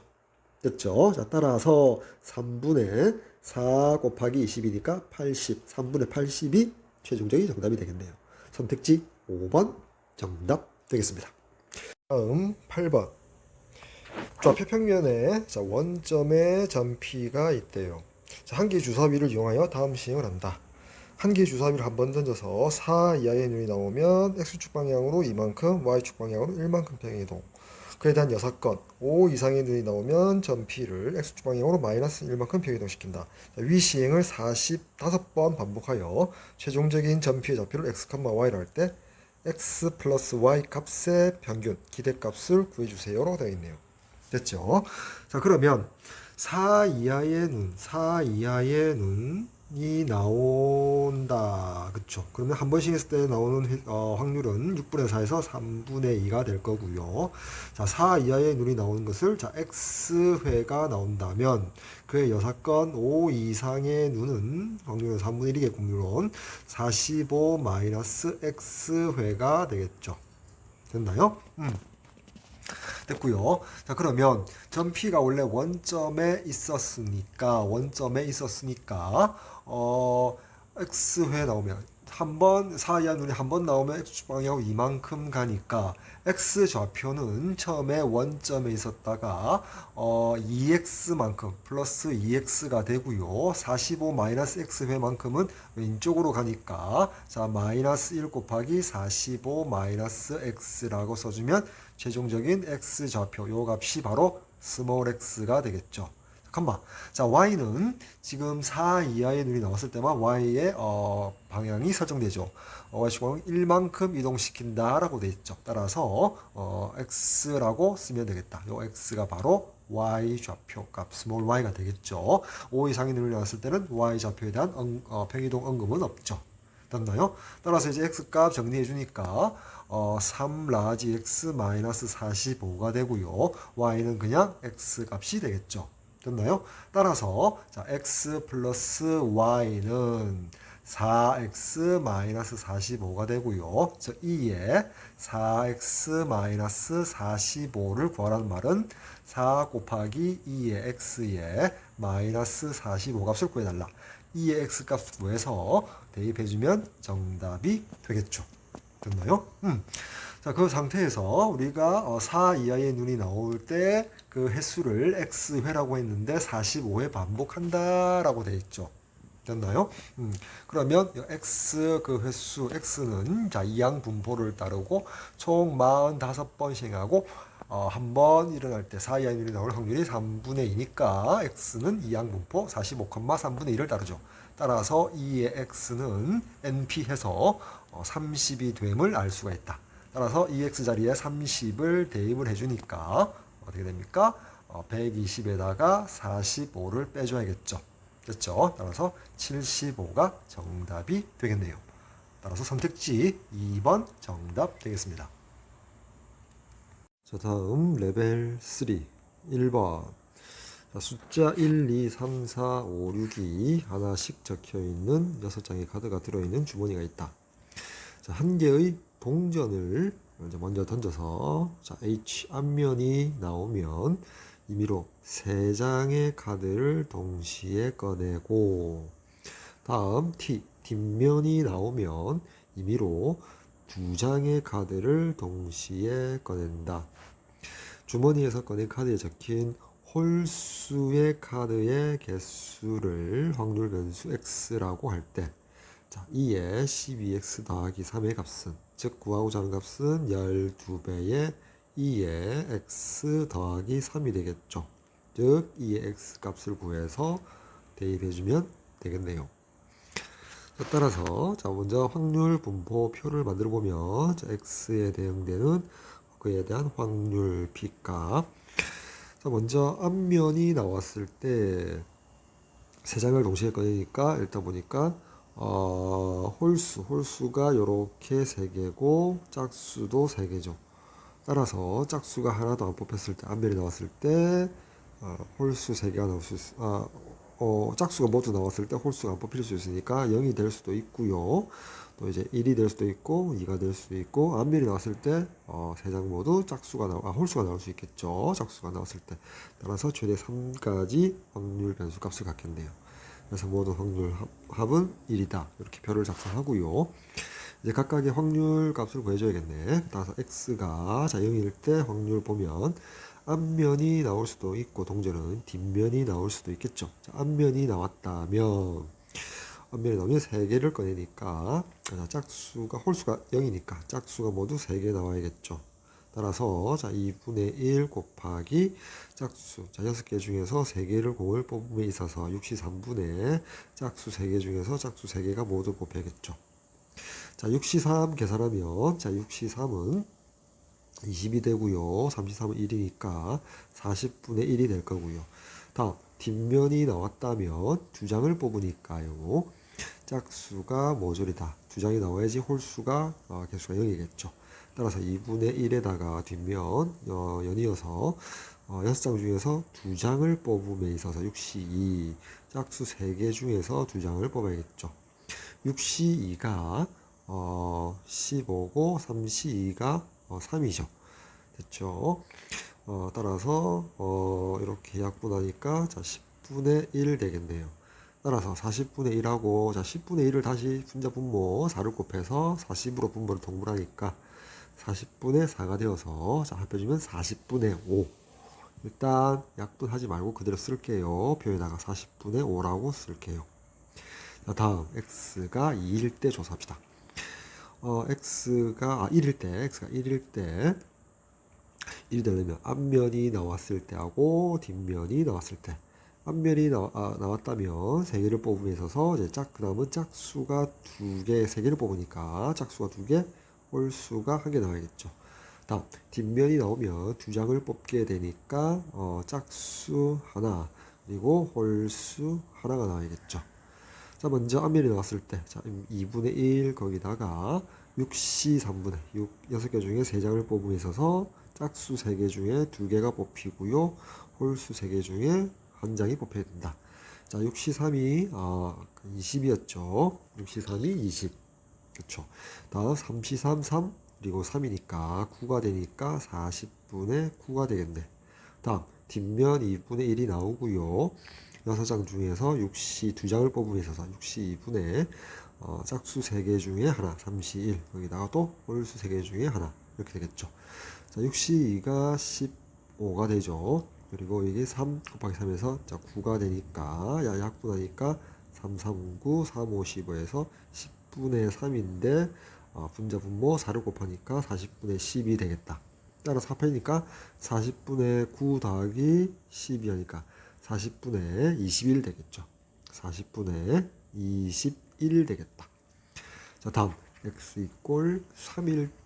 됐죠? 자, 따라서 3분의 4 곱하기 20이니까 80, 3분의 80이 최종적인 정답이 되겠네요. 선택지 5번 정답 되겠습니다. 다음 8번. 좌표 평면에 자, 원점의 점P가 있대요. 자, 한 개의 주사위를 이용하여 다음 시행을 한다. 한 개의 주사위를 한번 던져서 4 이하의 눈이 나오면 X축 방향으로 이만큼, Y축 방향으로 1만큼 평행 이동. 그에 대한 여사건 5 이상의 눈이 나오면 점 P를 X축 방향으로 마이너스 1만큼 변이동시킨다. 자, 위 시행을 45번 반복하여 최종적인 점 P의 좌표를 X, Y로 할 때 X 플러스 Y 값의 평균 기대값을 구해주세요라고 되어 있네요. 됐죠? 자, 그러면 4 이하의 눈이 나온다. 그쵸? 그러면 한 번씩 했을 때 나오는 확률은 6분의 4에서 3분의 2가 될 거고요. 자, 4 이하의 눈이 나오는 것을 자, X회가 나온다면 그의 여사건 5 이상의 눈은 확률은 3분의 1이겠고 물론 45 마이너스 X회가 되겠죠. 됐나요? 됐고요. 자, 그러면 점 P가 원래 원점에 있었으니까 X회 나오면 한 번, 4 이하 눈이 한 번 나오면 X축 방향으로 이만큼 가니까 X 좌표는 처음에 원점에 있었다가 2X만큼 플러스 2X가 되고요. 45 마이너스 X회만큼은 왼쪽으로 가니까 자 마이너스 1 곱하기 45 마이너스 X라고 써주면 최종적인 X 좌표 요 값이 바로 스몰 x가 되겠죠. 잠깐만. 자, y는 지금 4 이하의 눈이 나왔을 때만 y의 방향이 설정되죠. y축방향 1만큼 이동시킨다 라고 되어 있죠. 따라서 x라고 쓰면 되겠다. 요 x가 바로 y 좌표 값 스몰 y가 되겠죠. 5 이상의 눈이 나왔을 때는 y 좌표에 대한 평이동 언급은 없죠. 됐나요? 따라서 이제 x값 정리해 주니까 3 라지 x 마이너스 45가 되고요. y는 그냥 x 값이 되겠죠. 됐나요? 따라서 자 x 플러스 y는 4x 마이너스 45가 되고요. 저 2에 4x 마이너스 45를 구하라는 말은 4 곱하기 2의 x에 마이너스 45 값을 구해달라. 2의 x 값을 구해서 대입해주면 정답이 되겠죠. 됐나요? 자, 그 상태에서 우리가 4 이하의 눈이 나올 때 그 횟수를 x회라고 했는데 45회 반복한다라고 되어 있죠. 됐나요? 그러면 x 그 횟수 x는 자 이항 분포를 따르고 총 45번 시행하고 한 번 일어날 때 4 이하의 눈이 나올 확률이 3분의 2니까 x는 이항 분포 45,3분의 1을 따르죠. 따라서 2의 x는 np해서 30이 됨을 알 수가 있다. 따라서 2x 자리에 30을 대입을 해주니까 어떻게 됩니까? 120에다가 45를 빼줘야겠죠. 됐죠? 따라서 75가 정답이 되겠네요. 따라서 선택지 2번 정답 되겠습니다. 자, 다음 레벨 3 1번. 자, 숫자 1, 2, 3, 4, 5, 6이 하나씩 적혀있는 6장의 카드가 들어있는 주머니가 있다. 자, 한 개의 동전을 먼저 던져서 자, H 앞면이 나오면 임의로 3장의 카드를 동시에 꺼내고 다음 T 뒷면이 나오면 임의로 2장의 카드를 동시에 꺼낸다. 주머니에서 꺼낸 카드에 적힌 홀수의 카드의 개수를 확률 변수 x라고 할 때, 자, 2의 12x 더하기 3의 값은, 즉 구하고자 하는 값은 12배의 2의 x 더하기 3이 되겠죠. 즉 2의 x 값을 구해서 대입해주면 되겠네요. 따라서 자 먼저 확률 분포표를 만들어 보면 자, x에 대응되는 그에 대한 확률 p값. 자, 먼저 앞면이 나왔을 때 세 장을 동시에 꺼내니까 일단 보니까 홀수가 요렇게 3개고 짝수도 3개죠. 따라서 짝수가 하나도 안 뽑혔을 때 앞면이 나왔을 때 홀수 3개가 나올 수 있, 짝수가 모두 나왔을 때 홀수가 안 뽑힐 수 있으니까 0이 될 수도 있고요. 또 이제 1이 될 수도 있고 2가 될 수도 있고 앞면이 나왔을 때 세 장 모두 홀수가 나올 수 있겠죠. 짝수가 나왔을 때. 따라서 최대 3가지 확률 변수 값을 갖겠네요. 그래서 모든 확률 합은 1이다. 이렇게 별을 작성하고요. 이제 각각의 확률 값을 구해줘야겠네. 따라서 x가 자 0일 때 확률 보면 앞면이 나올 수도 있고 동전은 뒷면이 나올 수도 있겠죠. 자, 앞면이 나오면 3개를 꺼내니까 짝수가 홀수가 0이니까 짝수가 모두 3개 나와야겠죠. 따라서 자 2분의 1 곱하기 짝수 자 6개 중에서 3개를 공을 뽑음에 있어서 63분의 짝수 3개 중에서 짝수 3개가 모두 곱해야겠죠. 자 63 계산하면 자 63은 20이 되고요. 33은 1이니까 40분의 1이 될 거고요. 다음 뒷면이 나왔다면 두 장을 뽑으니까요. 짝수가 모조리다. 두 장이 나와야지 홀수가 개수가 0이겠죠. 따라서 2분의 1에다가 뒷면 연이어서 6장 중에서 두 장을 뽑음에 있어서 6시2 짝수 3개 중에서 두 장을 뽑아야겠죠. 6시2가 15고 3시2가 3이죠. 됐죠? 따라서 이렇게 약분하니까 자 10분의 1 되겠네요. 따라서 40분의 1하고 자 10분의 1을 다시 분자 분모 4를 곱해서 40으로 분모를 통분하니까 40분의 4가 되어서 자 합해주면 40분의 5. 일단 약분하지 말고 그대로 쓸게요. 표에다가 40분의 5라고 쓸게요. 자 다음 x가 2일 때 조사합시다. x가 1일 때 1이 되려면 앞면이 나왔을 때하고 뒷면이 나왔을 때 앞면이 나왔다면 3개를 뽑음에 있어서 이제 그 다음은 짝수가 2개, 3개를 뽑으니까 짝수가 2개, 홀수가 1개 나와야겠죠. 다음 뒷면이 나오면 두 장을 뽑게 되니까 짝수 하나 그리고 홀수 하나가 나와야겠죠. 자 먼저 앞면이 나왔을 때 자 2분의 1 거기다가 6시 3분의 6개 중에 3장을 뽑음에 있어서 짝수 3개 중에 2개가 뽑히고요. 홀수 3개 중에 한 장이 뽑혀야 된다. 자 6시 3이 20이었죠. 6시 3이 20. 그렇죠. 다음 3시 3, 3 그리고 3이니까 9가 되니까 40분의 9가 되겠네. 다음 뒷면 2분의 1이 나오고요. 6장 중에서 6시 2장을 뽑음에 있어서 6시 2분의 짝수 3개 중에 하나 3시 1 여기다가 또 홀수 3개 중에 하나 이렇게 되겠죠. 자 6시 2가 15가 되죠. 그리고 이게 3 곱하기 3에서 자 9가 되니까 약분하니까 3, 3, 9, 3, 5, 15에서 10분의 3인데 분자 분모 4를 곱하니까 40분의 10이 되겠다. 따라서 합하니까 40분의 9 더하기 12 하니까 40분의 21 되겠죠. 40분의 21 되겠다. 자 다음 x 이꼴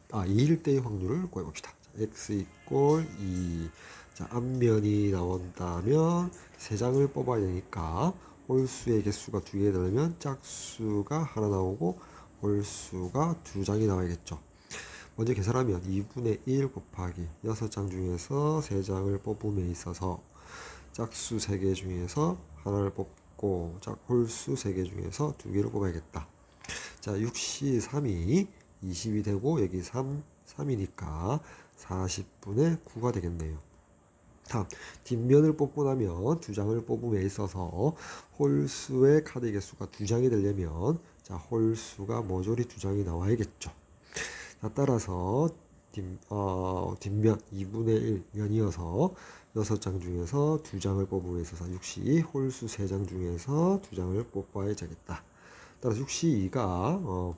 2일 때의 확률을 구해봅시다. x 이꼴 2. 자 앞면이 나온다면 3장을 뽑아야 되니까 홀수의 개수가 2개 되려면 짝수가 하나 나오고 홀수가 2장이 나와야겠죠. 먼저 계산하면 2분의 1 곱하기 6장 중에서 3장을 뽑음에 있어서 짝수 3개 중에서 하나를 뽑고 홀수 3개 중에서 2개를 뽑아야겠다. 자 6시 3이 20이 되고 여기 3이니까 40분의 9가 되겠네요. 다음 뒷면을 뽑고 나면 두 장을 뽑음에 있어서 홀수의 카드 개수가 2장이 되려면 자 홀수가 모조리 2장이 나와야겠죠. 자 따라서 뒷면 2분의 1 면이어서 6장 중에서 2장을 뽑음에 있어서 6시 홀수 3장 중에서 2장을 뽑아야 되겠다. 따라서 6시2가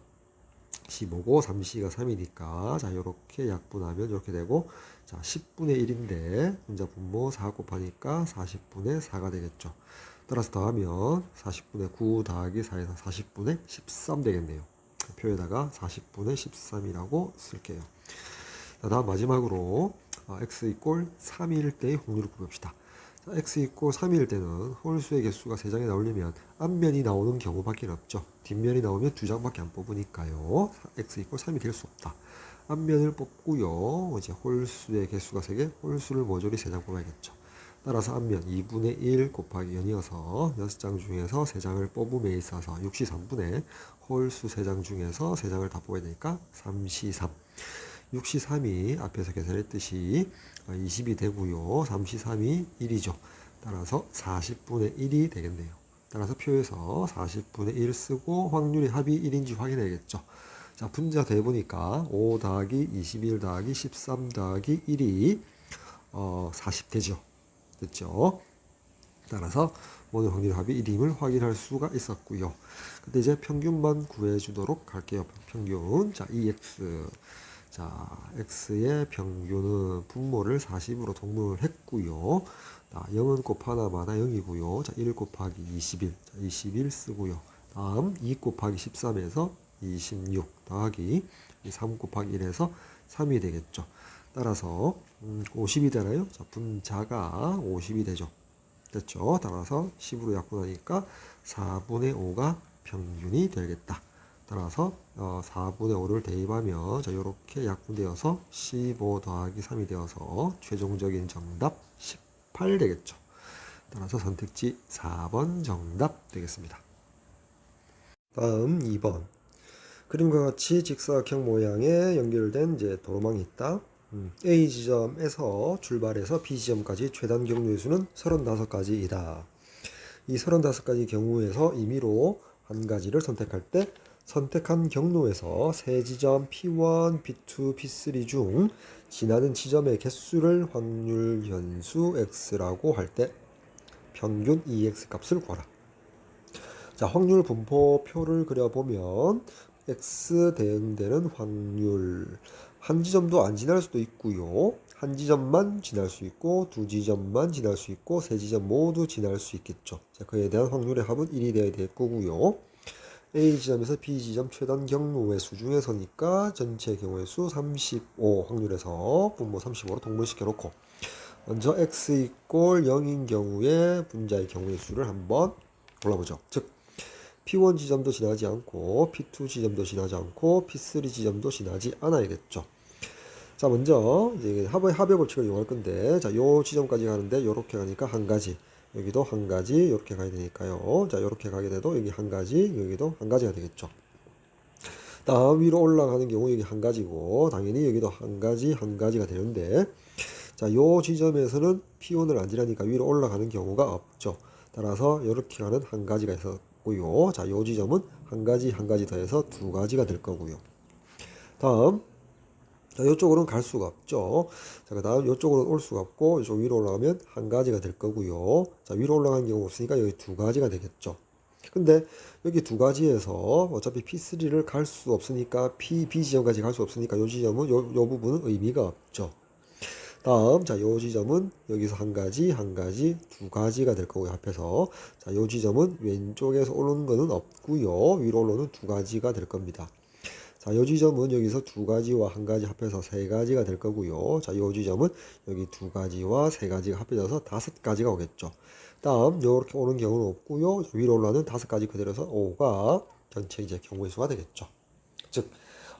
15고 3시가 3이니까 자 요렇게 약분하면 이렇게 되고 자 10분의 1인데 분자 분모 4 곱하니까 40분의 4가 되겠죠. 따라서 더하면 40분의 9 더하기 4에서 40분의 13 되겠네요. 표에다가 40분의 13이라고 쓸게요. 자, 다음 마지막으로 x 이꼴 3일 때의 확률을 구해봅시다. x 이꼴 3일 때는 홀수의 개수가 3장이 나오려면 앞면이 나오는 경우밖에 없죠. 뒷면이 나오면 2장밖에 안 뽑으니까요. x 이꼴 3이 될 수 없다. 앞면을 뽑고요. 이제 홀수의 개수가 3개, 홀수를 모조리 3장 뽑아야겠죠. 따라서 앞면 2분의 1 곱하기 연이어서 6장 중에서 3장을 뽑음에 있어서 6시 3분의 홀수 3장 중에서 3장을 다 뽑아야 되니까 3시 3. 6시 3이 앞에서 계산했듯이 20이 되고요. 3시 3이 1이죠. 따라서 40분의 1이 되겠네요. 따라서 표에서 40분의 1 쓰고 확률이 합이 1인지 확인해야겠죠. 자, 분자 대보니까 5 더하기 21 더하기 13 더하기 1이 40 되죠. 됐죠? 따라서 모든 확률 합이 1임을 확인할 수가 있었고요. 근데 이제 평균만 구해주도록 할게요. 평균. 자, EX. 자, x의 평균은 분모를 40으로 동분을 했고요. 자, 0은 곱하나마나 0이고요. 자, 1 곱하기 21. 자, 21 쓰고요. 다음 2 곱하기 13에서 26 더하기 3 곱하기 1에서 3이 되겠죠. 따라서 50이 되나요? 자, 분자가 50이 되죠. 됐죠? 따라서 10으로 약분하니까 4분의 5가 평균이 되겠다. 따라서 4분의 5를 대입하면 자, 이렇게 약분되어서 15 더하기 3이 되어서 최종적인 정답 18 되겠죠. 따라서 선택지 4번 정답 되겠습니다. 다음 2번. 그림과 같이 직사각형 모양의 연결된 이제 도로망이 있다. A 지점에서 출발해서 B 지점까지 최단 경로의 수는 35가지이다. 이 35가지 경우에서 임의로 한 가지를 선택할 때 선택한 경로에서 세 지점 P1, P2, P3 중 지나는 지점의 개수를 확률 변수 X라고 할 때 평균 EX 값을 구하라. 자, 확률 분포표를 그려보면 X 대응되는 확률 한 지점도 안 지날 수도 있고요. 한 지점만 지날 수 있고 두 지점만 지날 수 있고 세 지점 모두 지날 수 있겠죠. 자, 그에 대한 확률의 합은 1이 되어야 될 거고요. A 지점에서 B 지점 최단 경로의 수 중에서니까 전체 경우의 수 35 확률에서 분모 35로 동분시켜 놓고 먼저 X 이꼴 0인 경우에 분자의 경우의 수를 한번 골라보죠. 즉 P1 지점도 지나지 않고 P2 지점도 지나지 않고 P3 지점도 지나지 않아야겠죠. 자, 먼저 이제 합의 법칙을 이용할 건데, 자, 요 지점까지 가는데 요렇게 가니까 한 가지, 여기도 한 가지, 요렇게 가야 되니까요. 자, 요렇게 가게 돼도 여기 한 가지, 여기도 한 가지가 되겠죠. 다음 위로 올라가는 경우 여기 한 가지고, 당연히 여기도 한 가지, 한 가지가 되는데, 자, 요 지점에서는 P1을 안 지나니까 위로 올라가는 경우가 없죠. 따라서 요렇게 가는 한 가지가 있었고요. 자, 요 지점은 한 가지, 한 가지 더해서 두 가지가 될 거고요. 다음, 자, 이쪽으로는 갈 수가 없죠. 자, 그 다음 이쪽으로는 올 수가 없고 이쪽 위로 올라가면 한 가지가 될 거고요. 자, 위로 올라가는 경우 없으니까 여기 두 가지가 되겠죠. 근데 여기 두 가지에서 어차피 P3를 갈 수 없으니까 B 지점까지 갈 수 없으니까 요 지점은 요 부분은 의미가 없죠. 다음, 자, 요 지점은 여기서 한 가지, 한 가지, 두 가지가 될 거고요. 합해서. 자, 요 지점은 왼쪽에서 오르는 거는 없고요. 위로 올라오는 두 가지가 될 겁니다. 자, 요 지점은 여기서 두 가지와 한 가지 합해서 세 가지가 될 거고요. 자, 요 지점은 여기 두 가지와 세 가지가 합해져서 다섯 가지가 오겠죠. 다음, 요렇게 오는 경우는 없고요. 위로 올라오는 다섯 가지 그대로서 5가 전체 이제 경우의 수가 되겠죠. 즉,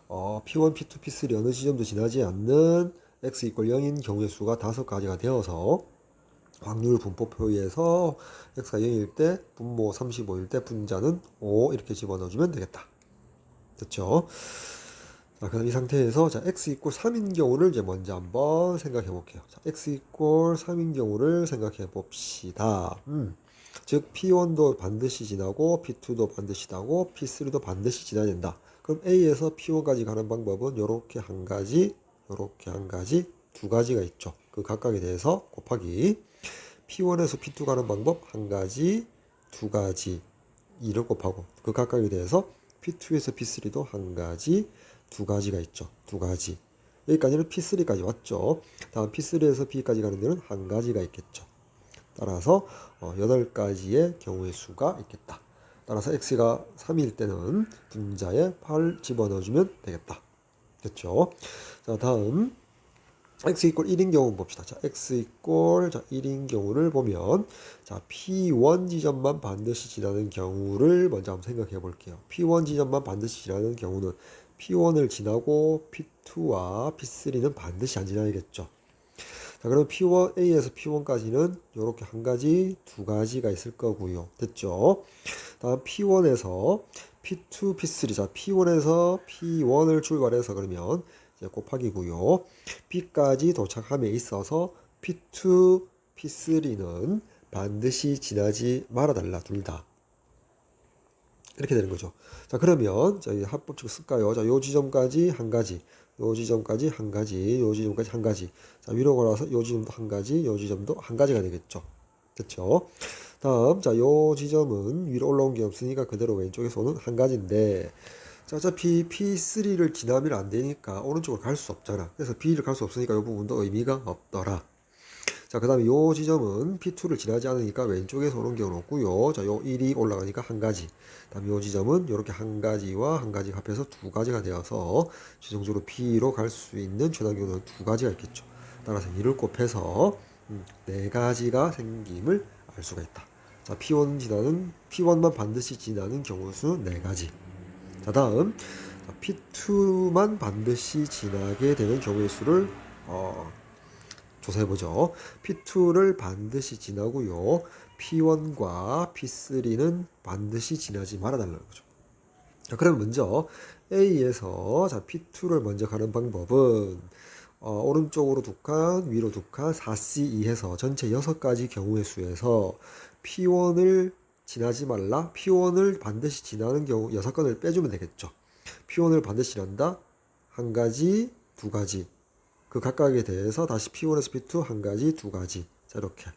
P1, P2, P3 어느 지점도 지나지 않는 X 이퀄 0인 경우의 수가 다섯 가지가 되어서 확률 분포표에서 X가 0일 때 분모 35일 때 분자는 5 이렇게 집어넣어주면 되겠다. 됐죠? 자, 그럼 이 상태에서 자, x 이꼴 3인 경우를 이제 먼저 한번 생각해 볼게요. 자, x 이꼴 3인 경우를 생각해 봅시다. 즉 P1도 반드시 지나고 P2도 반드시 지나고 P3도 반드시 지나야 된다. 그럼 A에서 P1까지 가는 방법은 요렇게 한 가지, 요렇게 한 가지, 두 가지가 있죠. 그 각각에 대해서 곱하기 P1에서 P2 가는 방법 한 가지, 두 가지, 2를 곱하고 그 각각에 대해서 P2에서 P3도 한 가지, 두 가지가 있죠. 두 가지. 여기까지는 P3까지 왔죠. 다음 P3에서 P까지 가는 데는 한 가지가 있겠죠. 따라서 8가지의 경우의 수가 있겠다. 따라서 X가 3일 때는 분자에 8 집어넣어주면 되겠다. 됐죠? 자, 다음 x 이퀄 1인 경우 봅시다. 자, x 이퀄 1인 경우를 보면 자, P1 지점만 반드시 지나는 경우를 먼저 한번 생각해 볼게요. P1 지점만 반드시 지나는 경우는 P1을 지나고 P2와 P3는 반드시 안 지나야겠죠. 자, 그럼 P1, A에서 P1까지는 이렇게 한 가지, 두 가지가 있을 거고요. 됐죠? 다음 P1에서 P2, P3. 자, P1에서 P1을 출발해서 그러면 이제 곱하기고요. B까지 도착함에 있어서 P2, P3는 반드시 지나지 말아달라. 둘 다. 이렇게 되는 거죠. 자, 그러면 저희 합법칙 쓸까요? 자, 요 지점까지 한 가지, 요 지점까지 한 가지, 요 지점까지 한 가지. 자, 위로 걸어서 요 지점도 한 가지, 요 지점도 한 가지가 되겠죠. 그렇죠? 다음, 자, 요 지점은 위로 올라온 게 없으니까 그대로 왼쪽에서 오는 한 가지인데, 자, 어차피 P3를 지나면 안 되니까 오른쪽으로 갈 수 없잖아. 그래서 B를 갈 수 없으니까 이 부분도 의미가 없더라. 자, 그 다음에 요 지점은 P2를 지나지 않으니까 왼쪽에서 오는 경우는 없고요. 자, 요 1이 올라가니까 한 가지. 다음에 요 지점은 이렇게 한 가지와 한 가지가 합해서 두 가지가 되어서 최종적으로 B로 갈 수 있는 최단 경우는 두 가지가 있겠죠. 따라서 이를 곱해서 네 가지가 생김을 알 수가 있다. 자, P1만 반드시 지나는 경우 수 네 가지. 자, 다음 P2만 반드시 지나게 되는 경우의 수를 조사해보죠. P2를 반드시 지나고요. P1과 P3는 반드시 지나지 말아달라는 거죠. 자, 그럼 먼저 A에서 자, P2를 먼저 가는 방법은 오른쪽으로 두 칸, 위로 두 칸, 4C2 해서 전체 6가지 경우의 수에서 P1을 지나지 말라. P1을 반드시 지나는 경우 6건을 빼주면 되겠죠. P1을 반드시 지난다. 한 가지, 두 가지. 그 각각에 대해서 다시 P1에서 P2 한 가지, 두 가지. 자, 이렇게.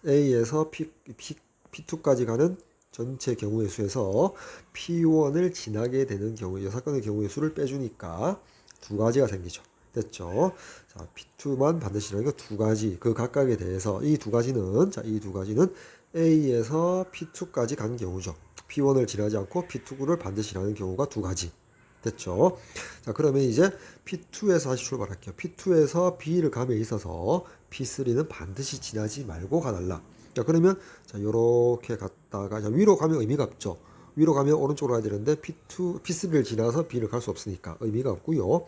A에서 P2까지 가는 전체 경우의 수에서 P1을 지나게 되는 경우, 6건의 경우의 수를 빼주니까 두 가지가 생기죠. 됐죠? 자, P2만 반드시 지나는 두 가지. 그 각각에 대해서 이 두 가지는, 자, 이 두 가지는 A에서 P2까지 간 경우죠. P1을 지나지 않고 P2를 반드시 지나는 경우가 두 가지. 됐죠? 자, 그러면 이제 P2에서 다시 출발할게요. P2에서 B를 감에 있어서 P3는 반드시 지나지 말고 가달라. 자, 그러면 자, 요렇게 갔다가 자, 위로 가면 의미가 없죠. 위로 가면 오른쪽으로 가야 되는데 P3를 지나서 B를 갈 수 없으니까 의미가 없고요.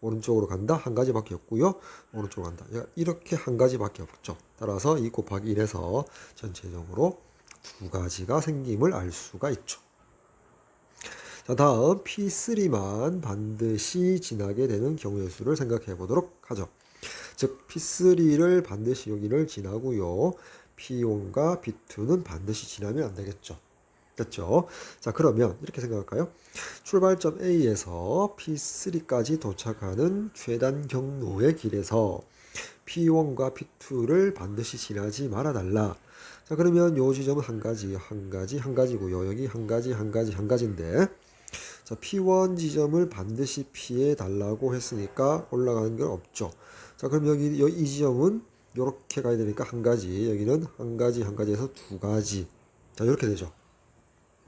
오른쪽으로 간다 한 가지밖에 없고요. 오른쪽으로 간다 이렇게 한 가지밖에 없죠. 따라서 2 곱하기 1에서 전체적으로 두 가지가 생김을 알 수가 있죠. 자, 다음 P3만 반드시 지나게 되는 경우의 수를 생각해 보도록 하죠. 즉 P3를 반드시 여기를 지나고요. P1과 P2는 반드시 지나면 안 되겠죠. 됐죠? 자, 그러면 이렇게 생각할까요? 출발점 A에서 P3까지 도착하는 최단 경로의 길에서 P1과 P2를 반드시 지나지 말아달라. 자, 그러면 요 지점은 한 가지, 한 가지, 한 가지고요. 여기 한 가지, 한 가지, 한 가지인데 자, P1 지점을 반드시 피해 달라고 했으니까 올라가는 게 없죠. 자, 그럼 여기 이 지점은 이렇게 가야 되니까 한 가지, 여기는 한 가지, 한 가지에서 두 가지. 자, 이렇게 되죠.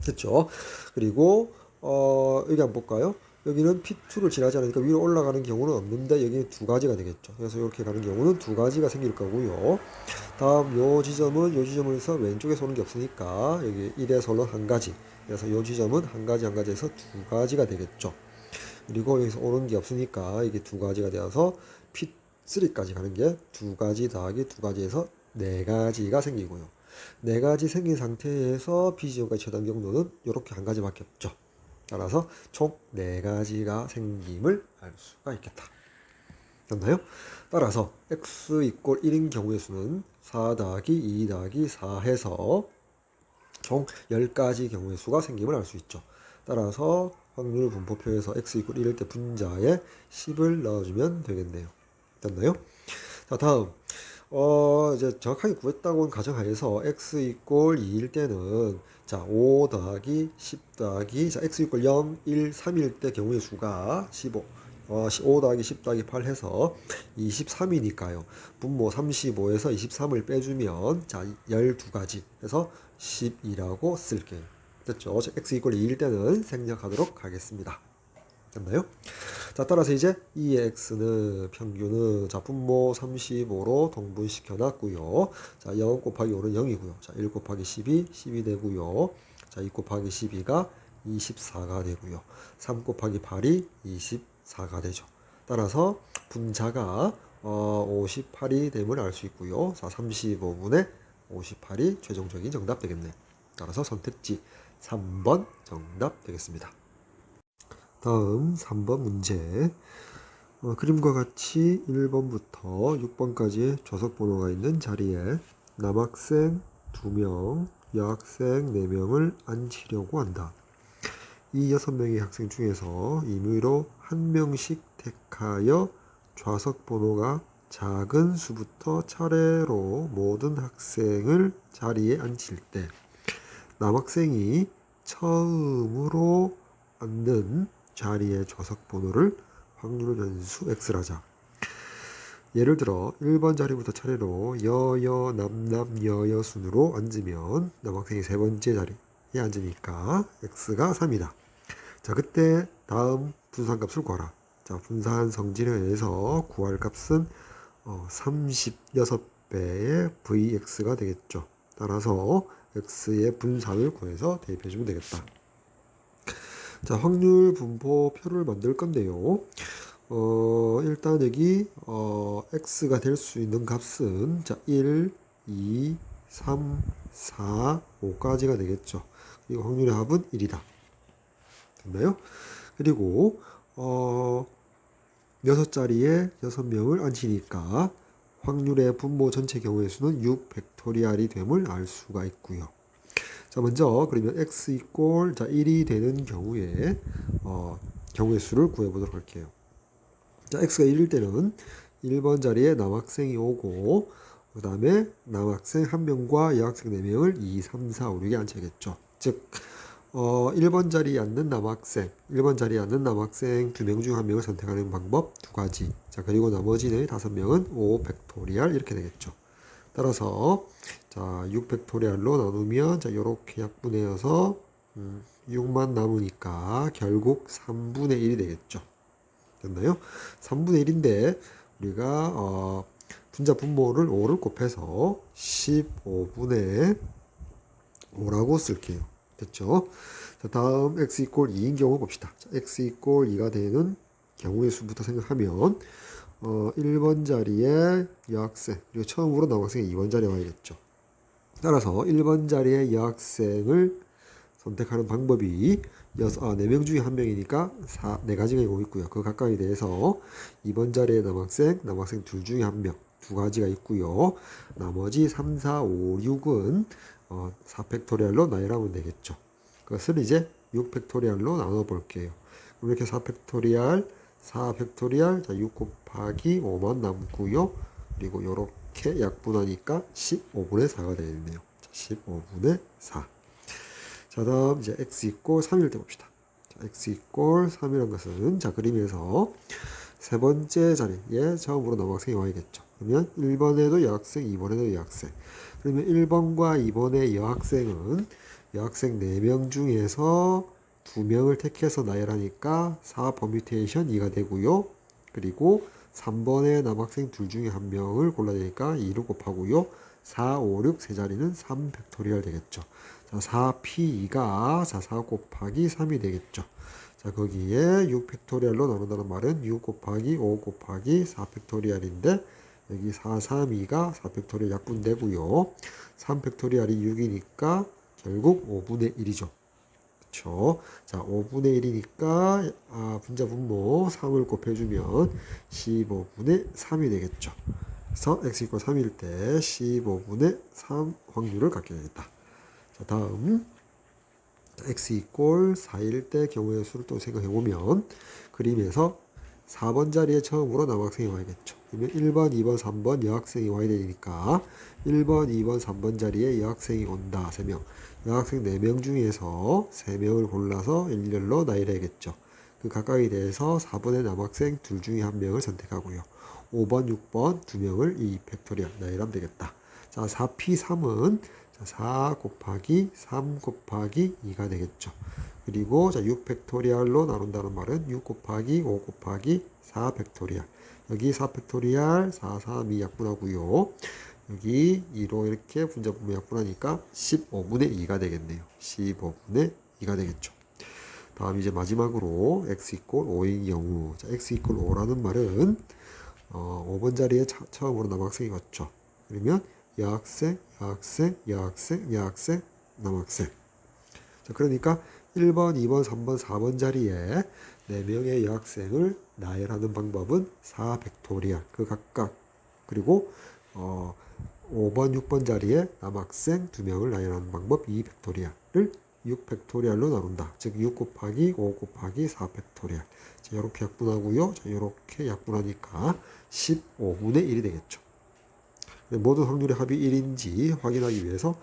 됐죠? 그리고 여기 한번 볼까요? 여기는 P2를 지나지 않으니까 위로 올라가는 경우는 없는데 여기는 두 가지가 되겠죠. 그래서 이렇게 가는 경우는 두 가지가 생길 거고요. 다음 요 지점에서 왼쪽에서 오는 게 없으니까 여기 1에서는 한 가지. 그래서 요 지점은 한 가지 한 가지에서 두 가지가 되겠죠. 그리고 여기서 오는 게 없으니까 이게 두 가지가 되어서 P3까지 가는 게 두 가지 더하기 두 가지에서 네 가지가 생기고요. 네 가지 생긴 상태에서 B지점까지 최단 경로는 이렇게 한 가지밖에 없죠. 따라서 총 네 가지가 생김을 알 수가 있겠다. 됐나요? 따라서 x 이꼴 1인 경우의 수는 4 더하기 2 더하기 4 해서 총 10가지 경우의 수가 생김을 알 수 있죠. 따라서 확률 분포표에서 x 이꼴 1일 때 분자에 10을 넣어주면 되겠네요. 됐나요? 자, 다음 이제 정확하게 구했다고는 가정하에서 x 이꼴 2일 때는 자, 5 더하기 10 더하기 자, x 이꼴 0, 1, 3일 때 경우의 수가 15 5 더하기 10 더하기 8 해서 23이니까요. 분모 35에서 23을 빼주면 자 12가지 해서 10이라고 쓸게요. 됐죠? x 이꼴 2일 때는 생략하도록 하겠습니다. 됐나요? 자, 따라서 이제 2의 x는 평균은 자 분모 35로 동분시켜 놨고요. 자, 0 곱하기 5는 0이고요. 자, 1 곱하기 12 되고요. 자, 2 곱하기 12가 24가 되고요. 3 곱하기 8이 24가 되죠. 따라서 분자가 58이 됨을 알 수 있고요. 자, 35분의 58이 최종적인 정답 되겠네요. 따라서 선택지 3번 정답 되겠습니다. 다음 3번 문제. 그림과 같이 1번부터 6번까지의 좌석 번호가 있는 자리에 남학생 2명, 여학생 4명을 앉히려고 한다. 이 6명의 학생 중에서 임의로 1명씩 택하여 좌석 번호가 작은 수부터 차례로 모든 학생을 자리에 앉힐 때 남학생이 처음으로 않는 자리의 좌석 번호를 확률 변수 x라자. 예를 들어 1번 자리부터 차례로 여여 남남 여여 순으로 앉으면 남학생이 세 번째 자리에 앉으니까 x가 3이다. 자, 그때 다음 분산값을 구하라. 자, 분산 성질에 의해서 구할 값은 36배의 vx가 되겠죠. 따라서 x의 분산을 구해서 대입해주면 되겠다. 자, 확률 분포표를 만들 건데요. 일단 여기 x가 될 수 있는 값은 자 1, 2, 3, 4, 5까지가 되겠죠. 그리고 확률의 합은 1이다. 됐나요? 그리고 6자리에 6명을 앉히니까 확률의 분모 전체 경우의 수는 6팩토리얼이 됨을 알 수가 있고요. 자, 먼저 그러면 x 이꼴 자 1이 되는 경우에 경우의 수를 구해보도록 할게요. 자, x가 1일 때는 1번 자리에 남학생이 오고 그 다음에 남학생 1명과 여학생 4명을 2, 3, 4, 5, 6에 앉혀야겠죠. 즉 1번 자리에 앉는 남학생 2명 중 1명을 선택하는 방법 2가지. 자, 그리고 나머지는 5명은 5 팩토리얼 이렇게 되겠죠. 따라서 자 6 팩토리얼로 나누면 자 요렇게 약분해서 6만 남으니까 결국 3분의 1이 되겠죠. 됐나요? 3분의 1인데 우리가 분자 분모를 5를 곱해서 15분의 5라고 쓸게요. 됐죠? 자, 다음 x 이꼴 2인 경우 봅시다. 자, x 이꼴 2가 되는 경우의 수부터 생각하면 1번 자리에 여학생 그리고 처음으로 남학생이 2번 자리에 와야겠죠. 따라서 1번 자리에 여학생을 선택하는 방법이 4명 중에 1명이니까 4가지가 오고 있고요. 그 각각에 대해서 2번 자리에 남학생 둘 중에 1명 2가지가 있고요. 나머지 3, 4, 5, 6은 4팩토리얼로 나열하면 되겠죠. 그것을 이제 6팩토리얼로 나눠 볼게요. 그럼 이렇게 4팩토리얼 자, 6 곱하기 5만 남고요. 그리고 이렇게 약분하니까 15분의 4가 되겠네요. 자, 15분의 4. 자, 다음 이제 x 이꼴 3일 때 봅시다. 자, x 이꼴 3이라는 것은 자, 그림에서 세 번째 자리에 처음으로 남학생이 와야겠죠. 그러면 1번에도 여학생, 2번에도 여학생. 그러면 1번과 2번의 여학생은 여학생 4명 중에서 2명을 택해서 나열하니까 4 퍼뮤테이션 2가 되고요. 그리고 3번의 남학생 둘 중에 1명을 골라야 되니까 2를 곱하고요. 4, 5, 6 세 자리는 3 팩토리얼 되겠죠. 자, 4p2가 자, 4 곱하기 3이 되겠죠. 자, 거기에 6 팩토리얼로 나눈다는 말은 6 곱하기 5 곱하기 4 팩토리얼인데 여기 4, 3, 2가 4 팩토리얼 약분되고요. 3 팩토리얼이 6이니까 결국 5분의 1이죠. 그쵸? 자, 5분의 1이니까 분자 분모 3을 곱해주면 15분의 3이 되겠죠. 그래서 x 이퀄 3일 때 15분의 3 확률을 갖게 되겠다. 자, 다음 x 이퀄 4일 때 경우의 수를 또 생각해 보면 그림에서 4번 자리에 처음으로 남학생이 와야겠죠. 그러면 1번, 2번, 3번 여학생이 와야 되니까 1번, 2번, 3번 자리에 여학생이 온다. 3명. 여학생 4명 중에서 3명을 골라서 일렬로 나열해야겠죠. 그 각각에 대해서 4번의 남학생 둘 중에 1명을 선택하고요. 5번, 6번 2명을 2 팩토리얼 나열하면 되겠다. 자, 4p3은 4 곱하기 3 곱하기 2가 되겠죠. 그리고 자, 6 팩토리얼로 나눈다는 말은 6 곱하기 5 곱하기 4 팩토리얼. 여기 4 팩토리얼 4, 3, 2 약분하고요. 여기 2로 이렇게 분자 분모 약분하니까 15분의 2가 되겠네요. 15분의 2가 되겠죠. 다음 이제 마지막으로 x 이꼴 5인 경우. 자, x 이꼴 5라는 말은 5번 자리에 처음으로 남학생이 왔죠. 그러면 여학생, 남학생. 자, 그러니까 1번, 2번, 3번, 4번 자리에 4명의 여학생을 나열하는 방법은 4 팩토리얼 그 각각. 그리고 5번, 6번 자리에 남학생 2명을 나열하는 방법 2 팩토리얼을 6 팩토리얼로 나눈다. 즉 6 곱하기 5 곱하기 4 팩토리얼. 자, 이렇게 약분하고요. 자, 이렇게 약분하니까 15분의 1이 되겠죠. 모든 확률의 합이 1인지 확인하기 위해서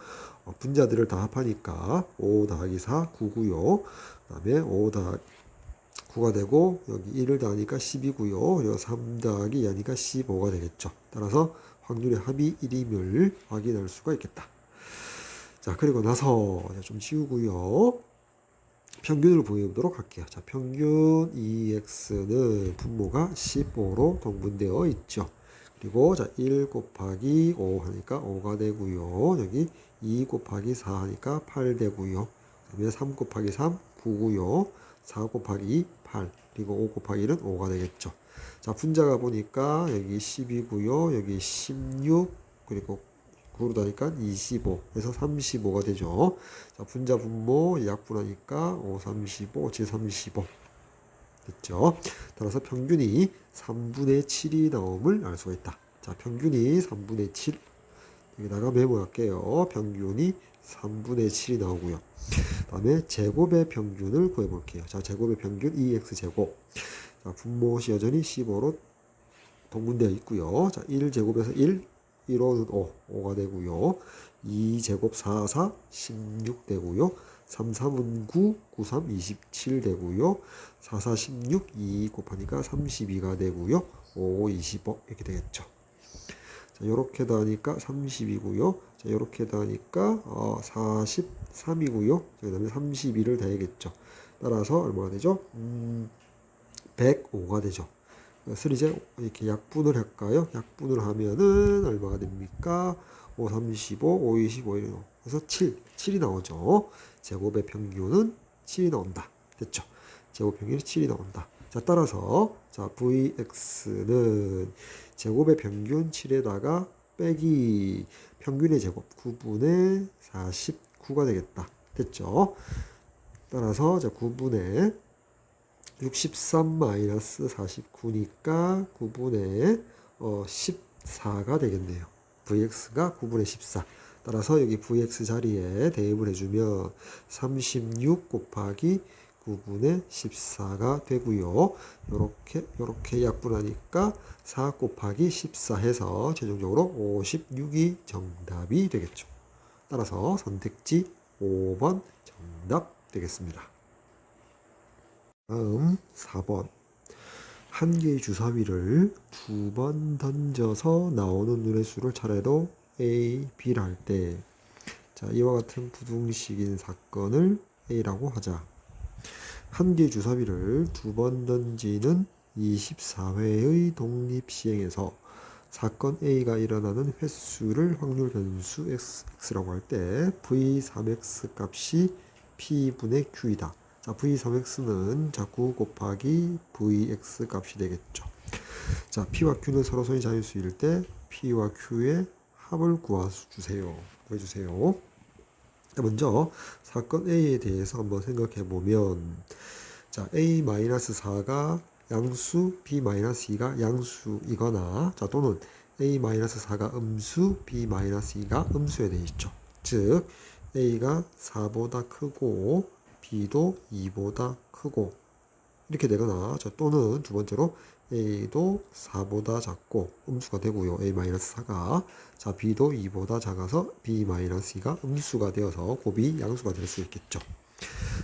분자들을 다 합하니까 5 더하기 4 9고요. 그 다음에 5 더하기 9가 되고 여기 1을 더하니까 10이고요. 그리고 3 더하기 2하니까 15가 되겠죠. 따라서 확률의 합이 1임을 확인할 수가 있겠다. 자, 그리고 나서 좀 지우고요. 평균을 구해보도록 할게요. 자, 평균 EX는 분모가 15로 동분되어 있죠. 그리고 자, 1 곱하기 5 하니까 5가 되고요. 여기 2 곱하기 4 하니까 8 되고요. 그다음에 3 곱하기 3 9고요. 4 곱하기 2 8 그리고 5 곱하기 1은 5가 되겠죠. 자, 분자가 보니까 여기 10이고요. 여기 16 그리고 9로 다니까 25 해서 35가 되죠. 자, 분자 분모 약분하니까 5 35 7 35 됐죠. 따라서 평균이 3분의 7이 나옴을 알 수가 있다. 자, 평균이 3분의 7 여기다가 메모할게요. 평균이 3분의 7이 나오고요. 다음에 제곱의 평균을 구해볼게요. 자, 제곱의 평균 2x제곱. 자, 분모시 여전히 15로 동분되어 있고요. 자, 1제곱에서 1, 1호는 5, 5가 되고요. 2제곱 4, 4, 16 되고요. 3, 3은 9, 9, 3, 27 되고요. 4, 4, 16, 2 곱하니까 32가 되고요. 5, 25 이렇게 되겠죠. 자, 요렇게 더하니까 30이고요. 자, 요렇게 더하니까 43이고요. 그 다음에 32를 더해야겠죠. 따라서 얼마가 되죠? 105가 되죠. 그래서 이제 이렇게 약분을 할까요? 약분을 하면은 얼마가 됩니까? 5, 35, 5, 25, 1, 그래서 7이 나오죠. 제곱의 평균은 7이 나온다. 됐죠? 제곱 평균이 7이 나온다. 자, 따라서 자, Vx는 제곱의 평균 7에다가 빼기 평균의 제곱 9분의 49가 되겠다. 됐죠? 따라서 자, 9분의 63-49니까 9분의 14가 되겠네요. Vx가 9분의 14. 따라서 여기 Vx 자리에 대입을 해주면 36 곱하기 9분의 14가 되고요. 요렇게 약분하니까 4 곱하기 14 해서 최종적으로 56이 정답이 되겠죠. 따라서 선택지 5번 정답 되겠습니다. 다음 4번. 한 개의 주사위를 두 번 던져서 나오는 눈의 수를 차례로 A, B를 할 때, 자, 이와 같은 부등식인 사건을 A라고 하자. 한 개의 주사위를 두 번 던지는 24회의 독립시행에서 사건 A가 일어나는 횟수를 확률 변수 X라고 할 때 V3X 값이 P분의 Q이다. 자, V3X는 자, 9 곱하기 Vx 값이 되겠죠. 자, P와 Q는 서로서의 자연수일 때 P와 Q의 합을 구해주세요. 먼저 사건 A에 대해서 한번 생각해 보면, 자, A-4가 양수, B-2가 양수이거나, 자, 또는 A-4가 음수, B-2가 음수에 되어 있죠. 즉, A가 4보다 크고 B도 2보다 크고 이렇게 되거나, 자, 또는 두 번째로 A도 4보다 작고 음수가 되고요. A-4가 자, B도 2보다 작아서 B-2가 음수가 되어서 곱이 양수가 될 수 있겠죠.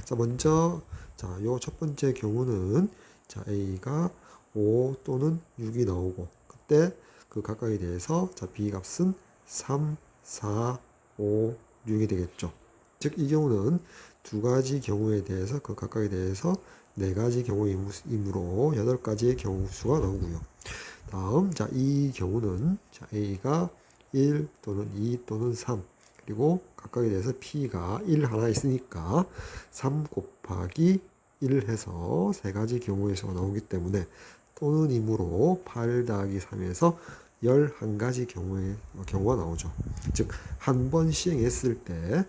자, 먼저 자, 요 첫 번째 경우는 자, A가 5 또는 6이 나오고 그때 그 각각에 대해서 자, B 값은 3, 4, 5, 6이 되겠죠. 즉, 이 경우는 두 가지 경우에 대해서 그 각각에 대해서 네 가지 경우이므로 8가지의 경우 수가 나오고요. 다음, 자, 이 경우는 자, A가 1 또는 2 또는 3 그리고 각각에 대해서 P가 1 하나 있으니까 3 곱하기 1 해서 세 가지 경우의 수가 나오기 때문에 또는 이므로 8 더하기 3에서 11가지 경우가 나오죠. 즉, 한 번 시행했을 때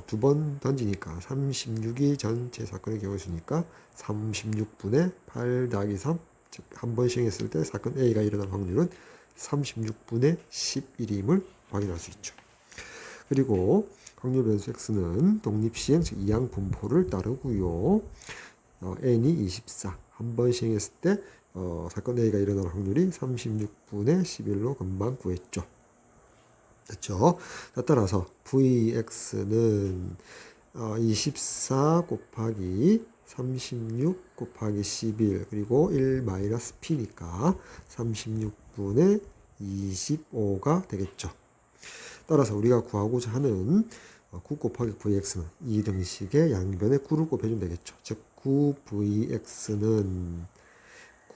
두 번 던지니까 36이 전체 사건의 경우의 수니까 36분의 8 더하기 3, 즉 한 번 시행했을 때 사건 A가 일어날 확률은 36분의 11임을 확인할 수 있죠. 그리고 확률 변수 X는 독립시행, 즉 이항 분포를 따르고요. N이 24, 한 번 시행했을 때 사건 A가 일어날 확률이 36분의 11로 금방 구했죠. 됐죠? 자, 따라서 Vx는 24 곱하기 36 곱하기 11 그리고 1 마이너스 P니까 36분의 25가 되겠죠. 따라서 우리가 구하고자 하는 9 곱하기 Vx는 이 등식의 양변에 9를 곱해주면 되겠죠. 즉 9Vx는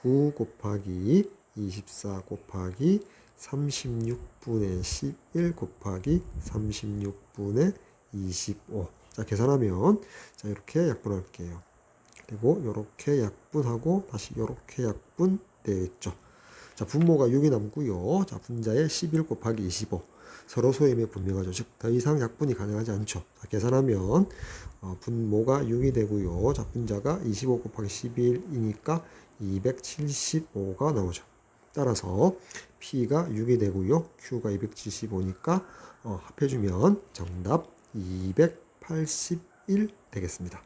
9 곱하기 24 곱하기 36분의 11 곱하기 36분의 25. 자, 계산하면 자, 이렇게 약분할게요. 그리고 이렇게 약분하고 다시 이렇게 약분 되겠죠. 자, 분모가 6이 남고요. 자, 분자에 11 곱하기 25. 서로 소임이 분명하죠. 즉, 더 이상 약분이 가능하지 않죠. 자, 계산하면 분모가 6이 되고요. 자, 분자가 25 곱하기 11이니까 275가 나오죠. 따라서 P가 6이 되고요. Q가 275니까 합해주면 정답 281 되겠습니다.